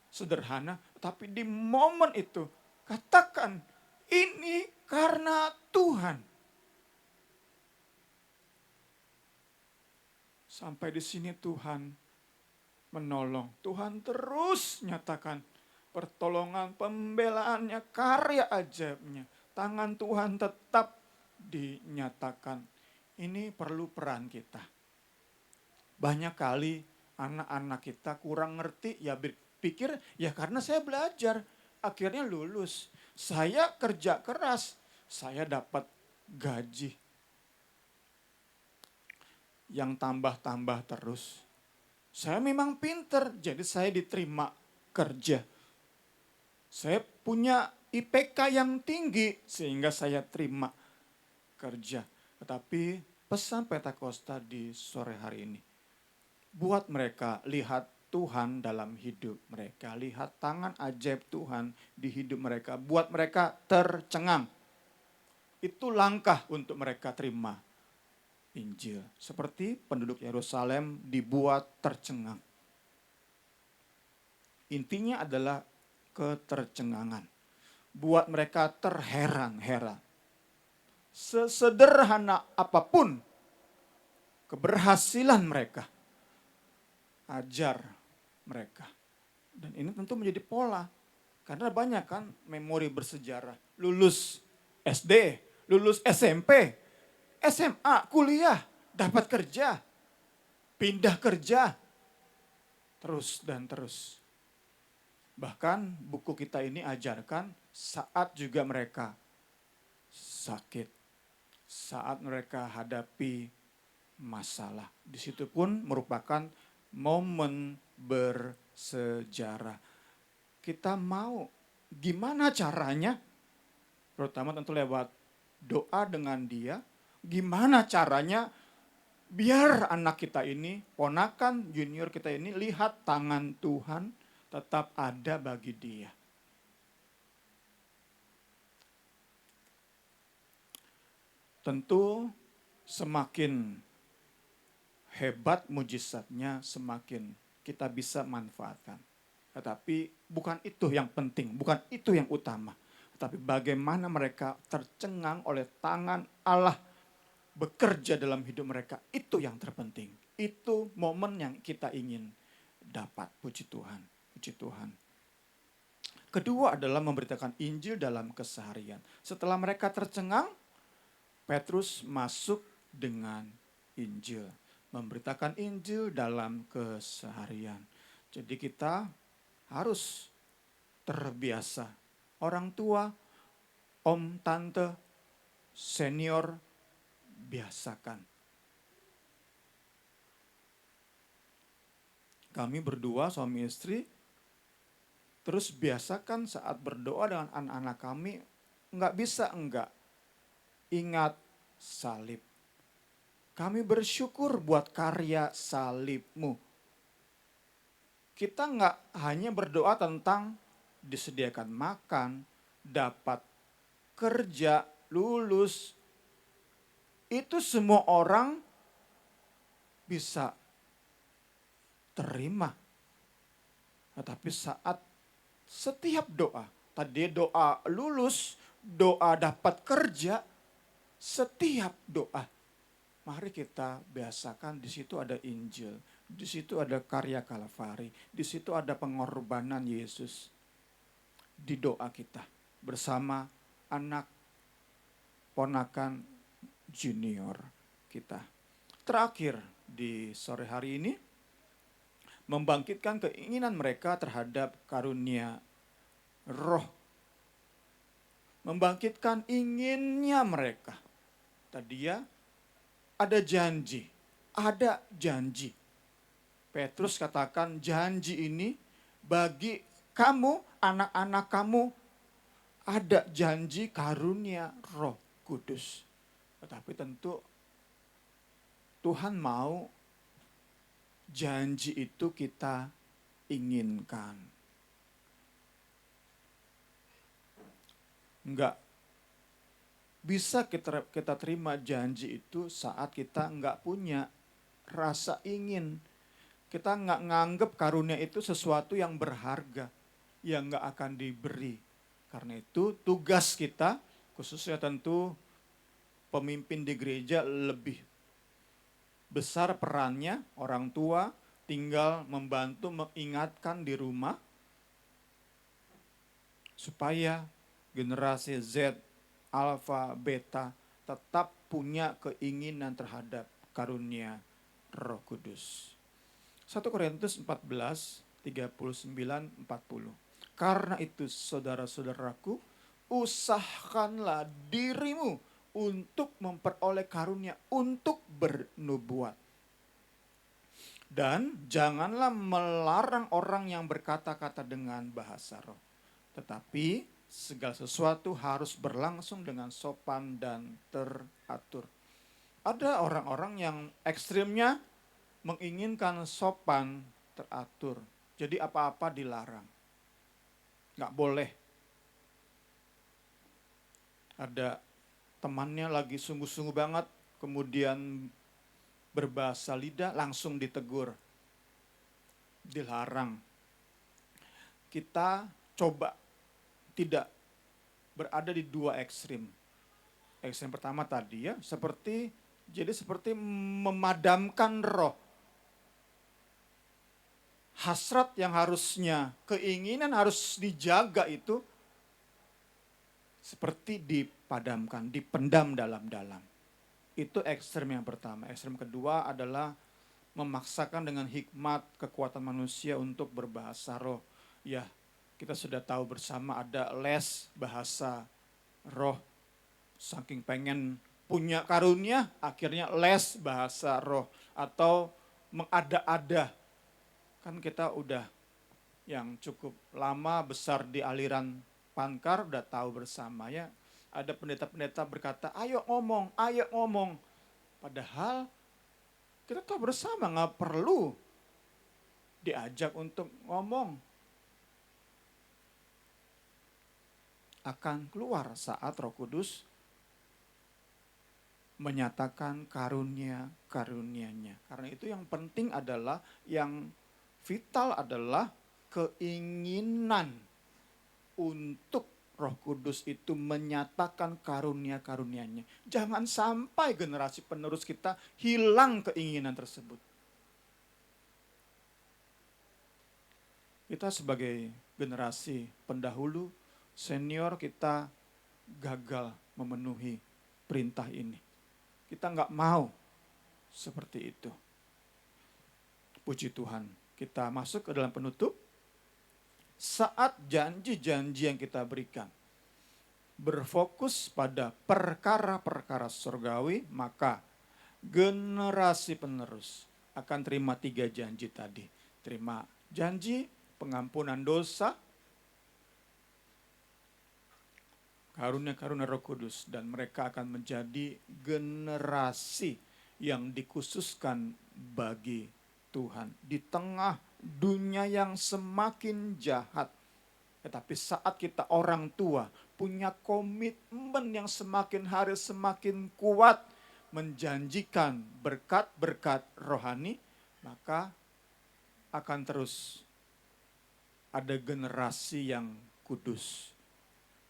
sederhana, tapi di momen itu katakan, ini karena Tuhan. Sampai di sini Tuhan menolong. Tuhan terus nyatakan pertolongan, pembelaannya, karya ajaibnya. Tangan Tuhan tetap dinyatakan. Ini perlu peran kita. Banyak kali anak-anak kita kurang ngerti, ya pikir ya karena saya belajar, akhirnya lulus. Saya kerja keras, saya dapat gaji yang tambah-tambah terus. Saya memang pinter, jadi saya diterima kerja. Saya punya IPK yang tinggi, sehingga saya terima kerja. Tetapi pesan Pentakosta di sore hari ini, buat mereka lihat Tuhan dalam hidup mereka, lihat tangan ajaib Tuhan di hidup mereka, buat mereka tercengang. Itu langkah untuk mereka terima Injil. Seperti penduduk Yerusalem dibuat tercengang. Intinya adalah ketercengangan. Buat mereka terheran-heran. Sesederhana apapun keberhasilan mereka, ajar mereka. Dan ini tentu menjadi pola. Karena banyak kan memori bersejarah. Lulus SD, lulus SMP, SMA, kuliah, dapat kerja, pindah kerja, terus dan terus. Bahkan buku kita ini ajarkan saat juga mereka sakit, saat mereka hadapi masalah. Di situ pun merupakan momen bersejarah. Kita mau gimana caranya, terutama tentu lewat doa dengan dia, gimana caranya biar anak kita ini, ponakan junior kita ini lihat tangan Tuhan tetap ada bagi dia. Tentu semakin hebat mujizatnya, semakin kita bisa manfaatkan. Tetapi bukan itu yang penting, bukan itu yang utama. Tetapi bagaimana mereka tercengang oleh tangan Allah bekerja dalam hidup mereka, itu yang terpenting. Itu momen yang kita ingin dapat. Puji Tuhan, puji Tuhan. Kedua adalah memberitakan Injil dalam keseharian. Setelah mereka tercengang, Petrus masuk dengan Injil. Memberitakan Injil dalam keseharian. Jadi kita harus terbiasa. Orang tua, om, tante, senior, biasakan. Kami berdua suami istri, terus biasakan saat berdoa dengan anak-anak kami, enggak bisa enggak ingat salib. Kami bersyukur buat karya salibmu. Kita enggak hanya berdoa tentang disediakan makan, dapat kerja, lulus. Itu semua orang bisa terima. Tetapi saat setiap doa, tadi doa lulus, doa dapat kerja, setiap doa, mari kita biasakan di situ ada Injil, di situ ada karya Kalvari, di situ ada pengorbanan Yesus. Di doa kita bersama anak ponakan junior kita. Terakhir di sore hari ini, membangkitkan keinginan mereka terhadap karunia roh. Membangkitkan inginnya mereka. Tadi ya, ada janji. Ada janji. Petrus katakan janji ini bagi kamu, anak-anak kamu, ada janji karunia Roh Kudus. Tetapi tentu Tuhan mau janji itu kita inginkan. Enggak bisa kita terima janji itu saat kita enggak punya rasa ingin. Kita enggak nganggep karunia itu sesuatu yang berharga, yang enggak akan diberi. Karena itu tugas kita, khususnya tentu pemimpin di gereja lebih besar perannya, orang tua tinggal membantu mengingatkan di rumah supaya generasi Z, Alpha, Beta tetap punya keinginan terhadap karunia Roh Kudus. 1 Korintus 14, 39, 40. Karena itu saudara-saudaraku, usahakanlah dirimu untuk memperoleh karunia untuk bernubuat. Dan janganlah melarang orang yang berkata-kata dengan bahasa roh. Tetapi segala sesuatu harus berlangsung dengan sopan dan teratur. Ada orang-orang yang ekstrimnya menginginkan sopan, teratur. Jadi apa-apa dilarang. Nggak boleh. Ada temannya lagi sungguh-sungguh banget, kemudian berbahasa lidah, langsung ditegur. Dilarang. Kita coba tidak berada di dua ekstrim. Ekstrim pertama tadi ya, seperti memadamkan roh. Hasrat yang harusnya, keinginan harus dijaga itu seperti dipadamkan, dipendam dalam-dalam. Itu ekstrem yang pertama. Ekstrem kedua adalah memaksakan dengan hikmat kekuatan manusia untuk berbahasa roh. Ya, kita sudah tahu bersama ada les bahasa roh. Saking pengen punya karunia, akhirnya les bahasa roh. Atau mengada-ada. Kan kita udah yang cukup lama besar di aliran Pankar, udah tahu bersama ya. Ada pendeta-pendeta berkata, ayo ngomong, ayo ngomong. Padahal kita tahu bersama nggak perlu diajak untuk ngomong. Akan keluar saat Roh Kudus menyatakan karunia-karunianya. Karena itu yang penting adalah, yang vital adalah keinginan untuk Roh Kudus itu menyatakan karunia-karunia-Nya. Jangan sampai generasi penerus kita hilang keinginan tersebut. Kita sebagai generasi pendahulu, senior, kita gagal memenuhi perintah ini. Kita nggak mau seperti itu. Puji Tuhan, kita masuk ke dalam penutup. Saat janji-janji yang kita berikan berfokus pada perkara-perkara surgawi, maka generasi penerus akan terima 3 janji tadi. Terima janji pengampunan dosa, karunia-karunia Roh Kudus, dan mereka akan menjadi generasi yang dikhususkan bagi Tuhan di tengah dunia yang semakin jahat. Tetapi saat kita orang tua punya komitmen yang semakin hari semakin kuat menjanjikan berkat-berkat rohani, maka akan terus ada generasi yang kudus.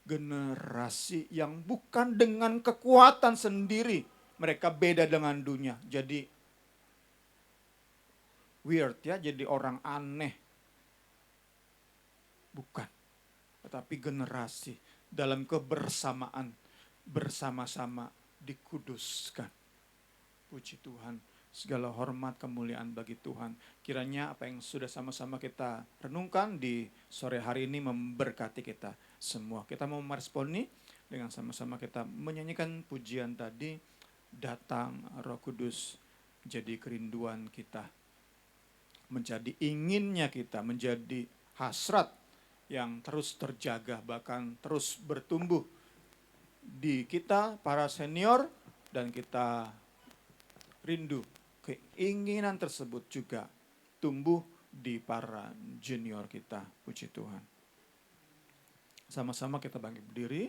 Generasi yang bukan dengan kekuatan sendiri. Mereka beda dengan dunia. Jadi weird ya, jadi orang aneh. Bukan. Tetapi generasi dalam kebersamaan, bersama-sama dikuduskan. Puji Tuhan, segala hormat kemuliaan bagi Tuhan. Kiranya apa yang sudah sama-sama kita renungkan di sore hari ini memberkati kita semua. Kita mau meresponi dengan sama-sama kita menyanyikan pujian tadi, datang Roh Kudus, jadi kerinduan kita. Menjadi inginnya kita, menjadi hasrat yang terus terjaga, bahkan terus bertumbuh di kita para senior, dan kita rindu keinginan tersebut juga tumbuh di para junior kita. Puji Tuhan. Sama-sama kita bangkit berdiri.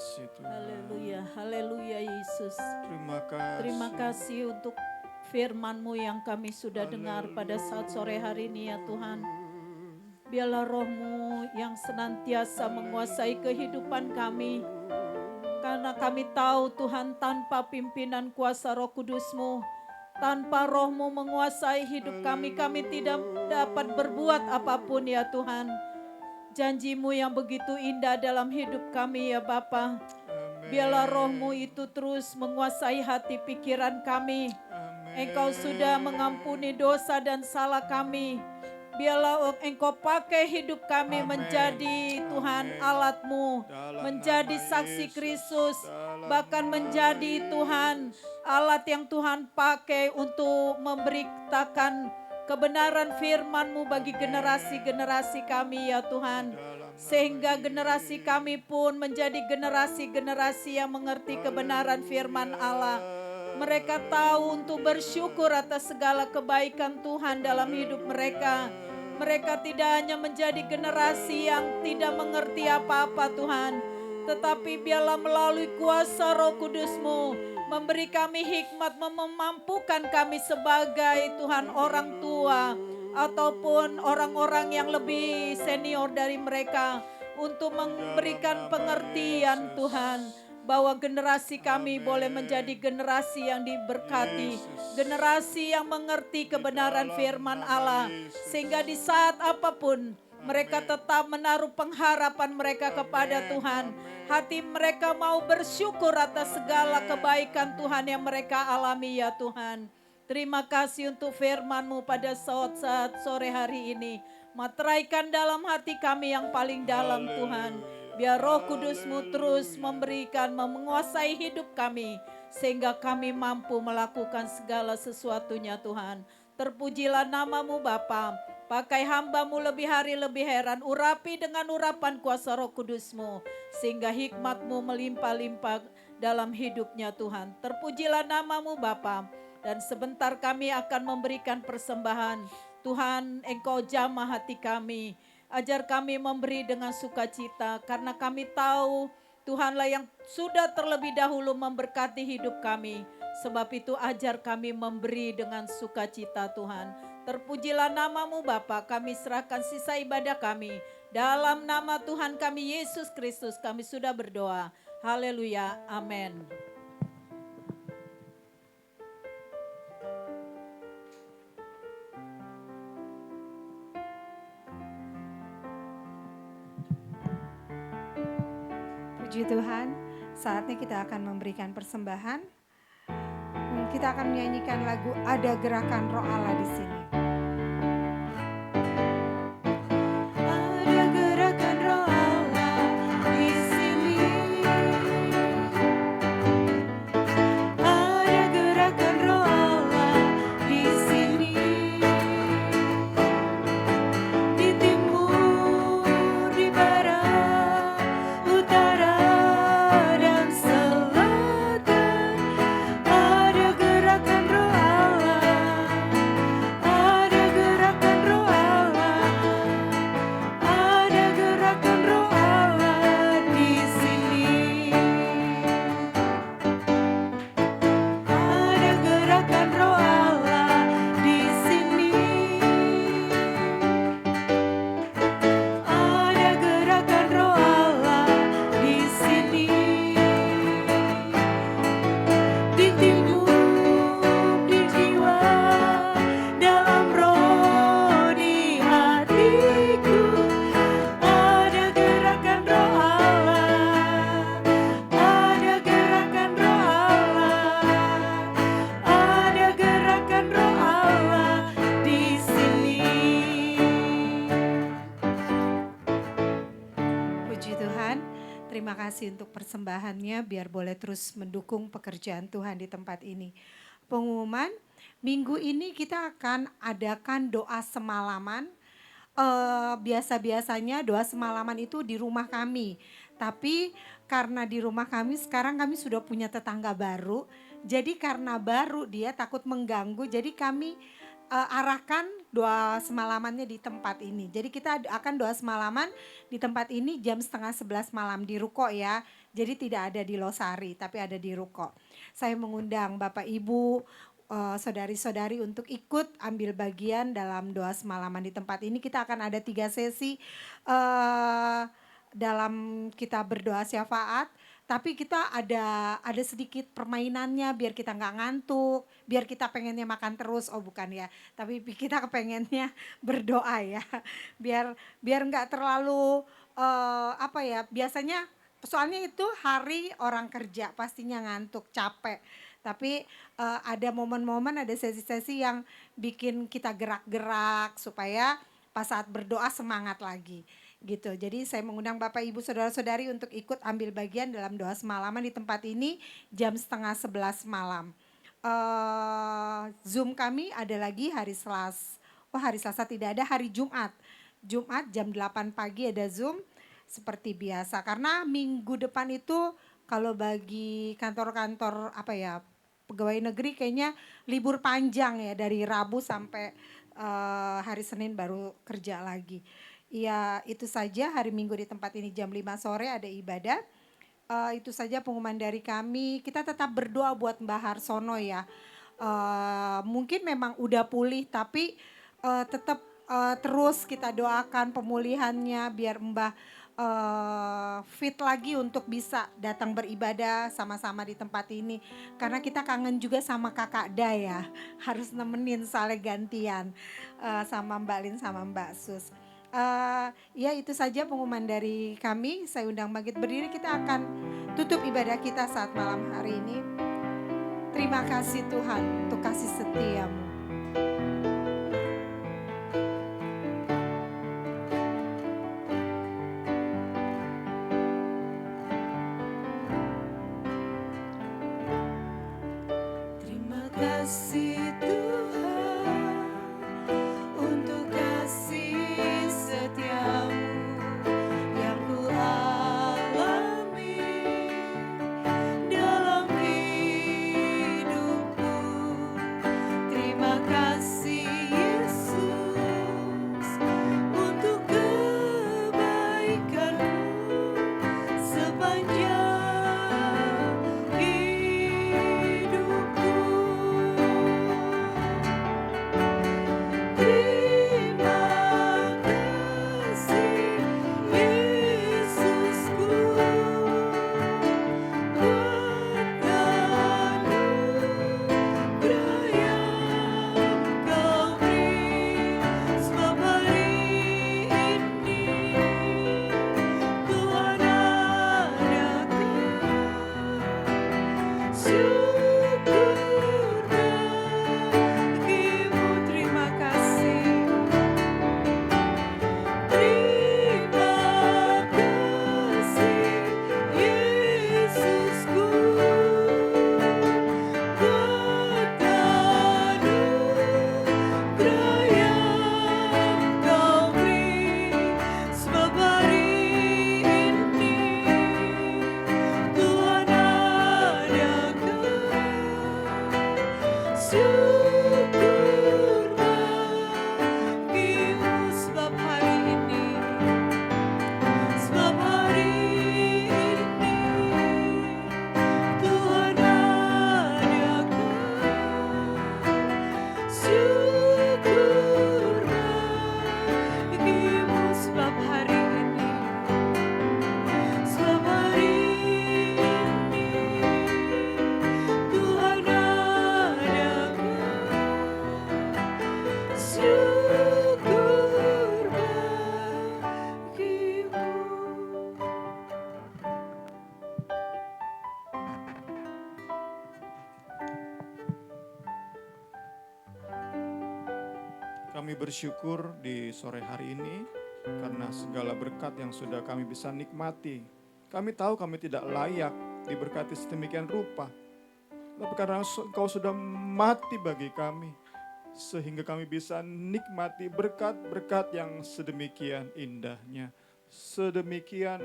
kasih Tuhan. Haleluya, haleluya Yesus. Terima kasih. Kasih untuk firman-Mu yang kami sudah dengar pada saat sore hari ini ya Tuhan. Biarlah roh-Mu yang senantiasa menguasai kehidupan kami. Karena kami tahu Tuhan, tanpa pimpinan kuasa Roh Kudus-Mu, tanpa roh-Mu menguasai hidup kami, kami tidak dapat berbuat apapun ya Tuhan. Janji-Mu yang begitu indah dalam hidup kami ya Bapa. Biarlah roh-Mu itu terus menguasai hati pikiran kami. Engkau sudah mengampuni dosa dan salah kami. Biarlah Engkau pakai hidup kami menjadi Tuhan alat-Mu, menjadi saksi Kristus, bahkan menjadi Tuhan alat yang Tuhan pakai untuk memberitakan kebenaran firman-Mu bagi generasi-generasi kami ya Tuhan. Sehingga generasi kami pun menjadi generasi-generasi yang mengerti kebenaran firman Allah. Mereka tahu untuk bersyukur atas segala kebaikan Tuhan dalam hidup mereka. Mereka tidak hanya menjadi generasi yang tidak mengerti apa-apa Tuhan, tetapi biarlah melalui kuasa Roh Kudus-Mu memberi kami hikmat, memampukan kami sebagai Tuhan orang tua ataupun orang-orang yang lebih senior dari mereka untuk memberikan pengertian Tuhan. Bahwa generasi kami boleh menjadi generasi yang diberkati, generasi yang mengerti kebenaran firman Allah, sehingga di saat apapun mereka tetap menaruh pengharapan mereka kepada Tuhan. Hati mereka mau bersyukur atas segala kebaikan Tuhan yang mereka alami ya Tuhan. Terima kasih untuk firman-Mu pada saat sore hari ini. Materaikan dalam hati kami yang paling dalam Tuhan. Biar Roh Kudus-Mu terus memberikan, menguasai hidup kami. Sehingga kami mampu melakukan segala sesuatunya Tuhan. Terpujilah nama-Mu Bapa. Pakai hamba-Mu lebih hari lebih heran. Urapi dengan urapan kuasa Roh Kudus-Mu. Sehingga hikmat-Mu melimpah-limpah dalam hidupnya Tuhan. Terpujilah nama-Mu Bapa. Dan sebentar kami akan memberikan persembahan. Tuhan, Engkau jamah hati kami. Ajar kami memberi dengan sukacita karena kami tahu Tuhanlah yang sudah terlebih dahulu memberkati hidup kami. Sebab itu ajar kami memberi dengan sukacita Tuhan. Terpujilah nama-Mu Bapa, kami serahkan sisa ibadah kami. Dalam nama Tuhan kami Yesus Kristus kami sudah berdoa. Haleluya, amin. Puji Tuhan, saatnya kita akan memberikan persembahan. Kita akan menyanyikan lagu Ada Gerakan Roh Allah di sini. Ada gerakan Roh Allah di sini. Ada gerakan Roh Allah di sini. Di timur, di barat, utara dan selatan. Ada gerakan Roh Allah. Ada gerakan Roh Allah. Ada gerakan Roh Allah di sini. Ada gerakan Roh Allah di sini. Ada gerakan Roh Allah di sini. Di timur, di jiwa, dalam roh, di hatiku. Ada gerakan Roh Allah. Ada gerakan Roh Allah. Ada gerakan Roh Allah di sini. Puji Tuhan, terima kasih untuk persembahannya, biar boleh terus mendukung pekerjaan Tuhan di tempat ini. Pengumuman, minggu ini kita akan adakan doa semalaman. Biasa-biasanya doa semalaman itu di rumah kami. Tapi karena di rumah kami sekarang kami sudah punya tetangga baru. Jadi karena baru dia takut mengganggu, jadi kami arahkan doa semalamannya di tempat ini. Jadi kita akan doa semalaman di tempat ini jam 10:30 malam di Ruko ya. Jadi tidak ada di Losari tapi ada di Ruko. Saya mengundang Bapak Ibu, saudari-saudari untuk ikut ambil bagian dalam doa semalaman di tempat ini. Kita akan ada 3 sesi dalam kita berdoa syafaat. Tapi kita ada sedikit permainannya biar kita nggak ngantuk, biar kita pengennya makan terus. Oh bukan ya, tapi kita kepengennya berdoa ya. Biar nggak terlalu biasanya soalnya itu hari orang kerja pastinya ngantuk, capek. Tapi ada momen-momen, ada sesi-sesi yang bikin kita gerak-gerak supaya pas saat berdoa semangat lagi. Gitu. Jadi saya mengundang Bapak Ibu Saudara-saudari untuk ikut ambil bagian dalam doa semalaman di tempat ini jam 10:30 malam. Zoom kami ada lagi hari Selasa. Hari Selasa tidak ada, hari Jumat. Jumat jam 8 pagi ada Zoom seperti biasa. Karena minggu depan itu kalau bagi kantor-kantor pegawai negeri kayaknya libur panjang ya, dari Rabu sampai hari Senin baru kerja lagi. Ya itu saja, hari Minggu di tempat ini jam 5 sore ada ibadah. Itu saja pengumuman dari kami. Kita tetap berdoa buat Mbah Harsono ya. Mungkin memang udah pulih tapi tetap terus kita doakan pemulihannya biar Mbah fit lagi untuk bisa datang beribadah sama-sama di tempat ini. Karena kita kangen juga sama Kakak Daya. Harus nemenin soalnya gantian sama Mbak Lin sama Mbak Sus. Ya itu saja pengumuman dari kami. Saya undang bangkit berdiri, kita akan tutup ibadah kita saat malam hari ini. Terima kasih Tuhan untuk kasih setiamu. Terima kasih Tuhan untuk kasih setiamu yang ku alami dalam hidupku. Terima kasih Yesus untuk kebaikanmu sepanjang hidupku. Terima kasih Yesusku buat anugerah yang Kau beri, sebab hari ini Tuhan adaku. Syukur bagimu, terima kasih. Terima kasih Yesusku buat anugerah yang Kau beri, sebab hari ini Tuhan adaku. Syukur bagimu, sebab hari ini Tuhan adaku. Syukur bagimu, sebab hari ini Tuhan adaku. Syukur bagimu. Kami bersyukur di sore hari ini karena segala berkat yang sudah kami bisa nikmati. Kami tahu kami tidak layak diberkati sedemikian rupa. Tapi karena Engkau sudah mati bagi kami, sehingga kami bisa nikmati berkat-berkat yang sedemikian indahnya, sedemikian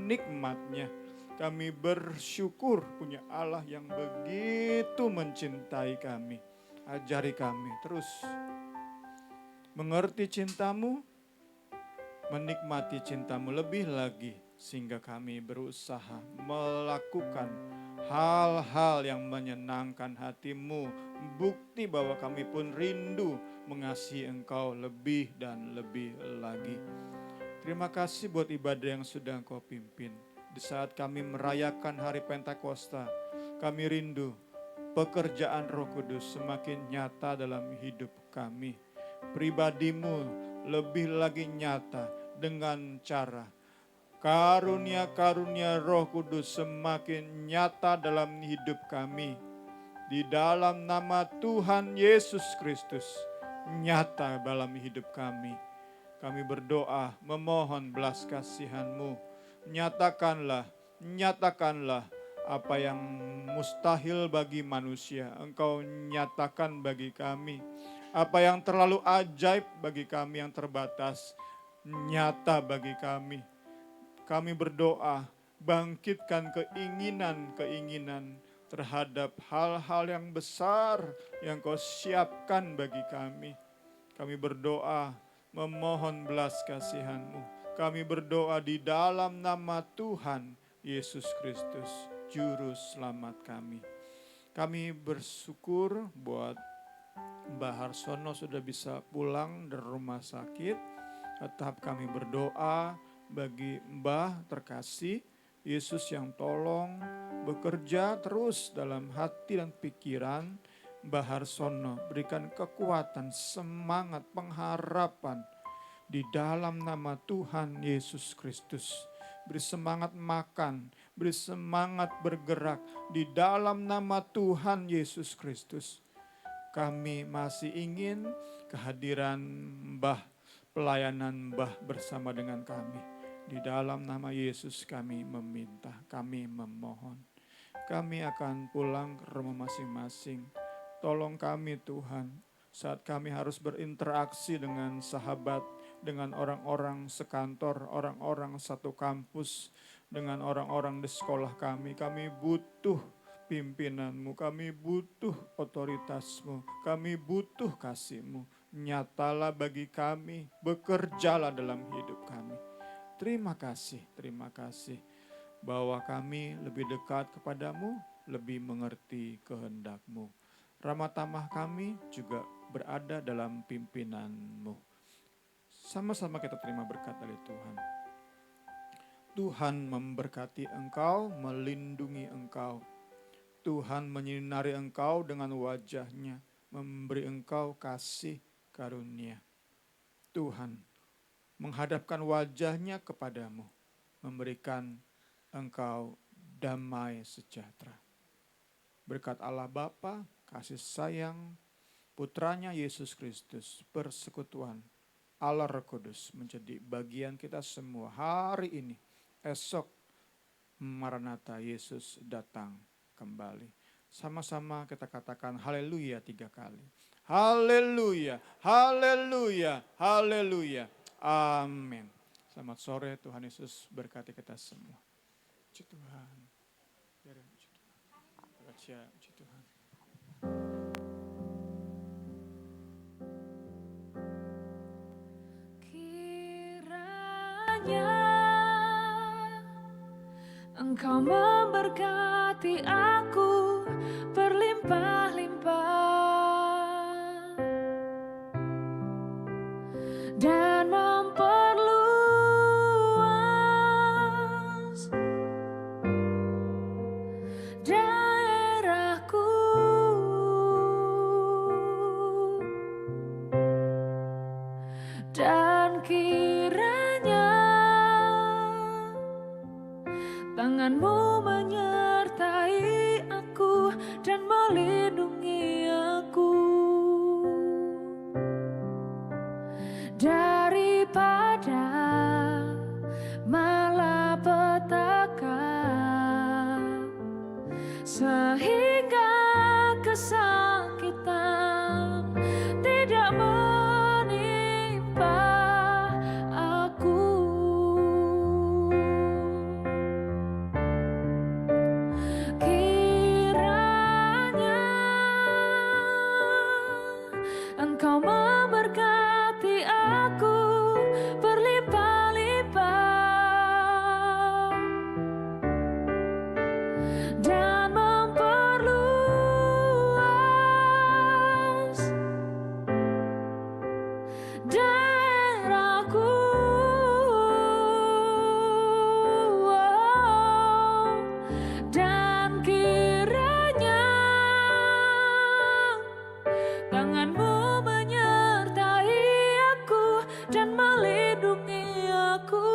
nikmatnya. Kami bersyukur punya Allah yang begitu mencintai kami. Ajari kami terus mengerti cinta-Mu, menikmati cinta-Mu lebih lagi, sehingga kami berusaha melakukan hal-hal yang menyenangkan hati-Mu, bukti bahwa kami pun rindu mengasihi Engkau lebih dan lebih lagi. Terima kasih buat ibadah yang sudah Engkau pimpin. Di saat kami merayakan hari Pentakosta, kami rindu pekerjaan Roh Kudus semakin nyata dalam hidup kami. Pribadi-Mu lebih lagi nyata dengan cara karunia-karunia Roh Kudus semakin nyata dalam hidup kami. Di dalam nama Tuhan Yesus Kristus, nyata dalam hidup kami. Kami berdoa memohon belas kasihan-Mu. Nyatakanlah apa yang mustahil bagi manusia, Engkau nyatakan bagi kami. Apa yang terlalu ajaib bagi kami yang terbatas, nyata bagi kami. Kami berdoa, bangkitkan keinginan-keinginan terhadap hal-hal yang besar yang Kau siapkan bagi kami. Kami berdoa, memohon belas kasihan-Mu. Kami berdoa di dalam nama Tuhan Yesus Kristus, Juru Selamat kami. Kami bersyukur buat Mbah Harsono sudah bisa pulang dari rumah sakit. Tetap kami berdoa bagi Mbah terkasih, Yesus yang tolong bekerja terus dalam hati dan pikiran Mbah Harsono. Berikan kekuatan, semangat, pengharapan di dalam nama Tuhan Yesus Kristus. Beri semangat makan, beri semangat bergerak di dalam nama Tuhan Yesus Kristus. Kami masih ingin kehadiran Mbah, pelayanan Mbah bersama dengan kami. Di dalam nama Yesus kami meminta, kami memohon. Kami akan pulang ke rumah masing-masing. Tolong kami Tuhan, saat kami harus berinteraksi dengan sahabat, dengan orang-orang sekantor, orang-orang satu kampus, dengan orang-orang di sekolah kami butuh pimpinan-Mu, kami butuh otoritas-Mu, kami butuh kasih-Mu. Nyatalah bagi kami, bekerjalah dalam hidup kami. Terima kasih bahwa kami lebih dekat kepadamu, lebih mengerti kehendak-Mu. Ramah tamah kami juga berada dalam pimpinan-Mu. Sama-sama kita terima berkat dari Tuhan. Tuhan memberkati engkau, melindungi engkau. Tuhan menyinari engkau dengan wajah-Nya, memberi engkau kasih karunia. Tuhan menghadapkan wajah-Nya kepadamu, memberikan engkau damai sejahtera. Berkat Allah Bapa, kasih sayang Putranya Yesus Kristus, persekutuan Allah Roh Kudus menjadi bagian kita semua hari ini, esok, Maranatha, Yesus datang kembali. Sama-sama kita katakan haleluya 3 kali. Haleluya, haleluya, haleluya. Amin. Selamat sore, Tuhan Yesus berkati kita semua. Puji Tuhan. Puji Tuhan. Kiranya Engkau memberkati aku berlimpah-limpah dan memperluas daerahku, dan kiranya tangan-Mu menyertai aku dan melindungi aku daripada malapetaka, sehingga kesakitan tidak menimpa aku. Kiranya melindungi aku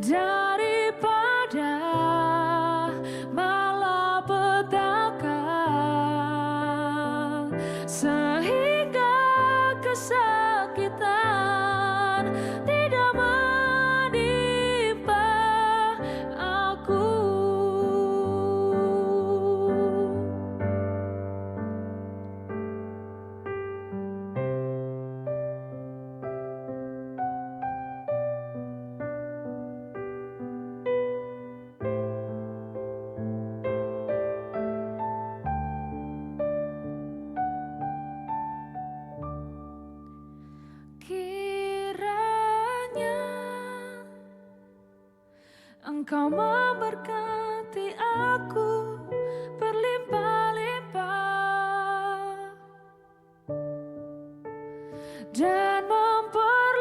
daripada malapetaka, sehingga kesakitan tidak menimpa aku. Kiranya Engkau memberkati aku berlimpah-limpah dan memperluas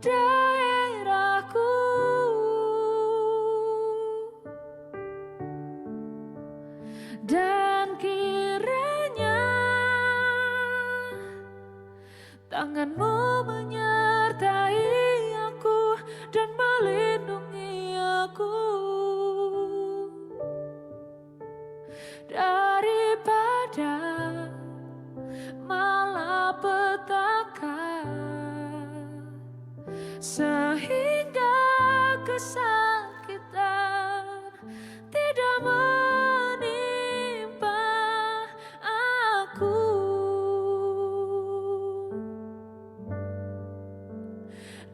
daerahku, dan kiranya tangan-Mu menyertai aku dan melindungi aku daripada malapetaka, sehingga kesakitan tidak menimpa aku.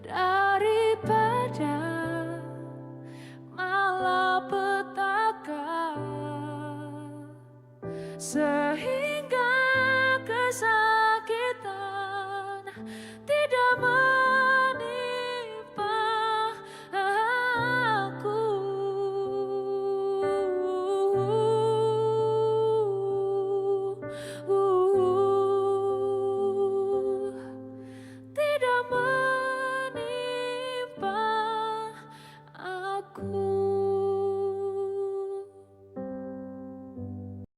Daripada malapetaka, sehingga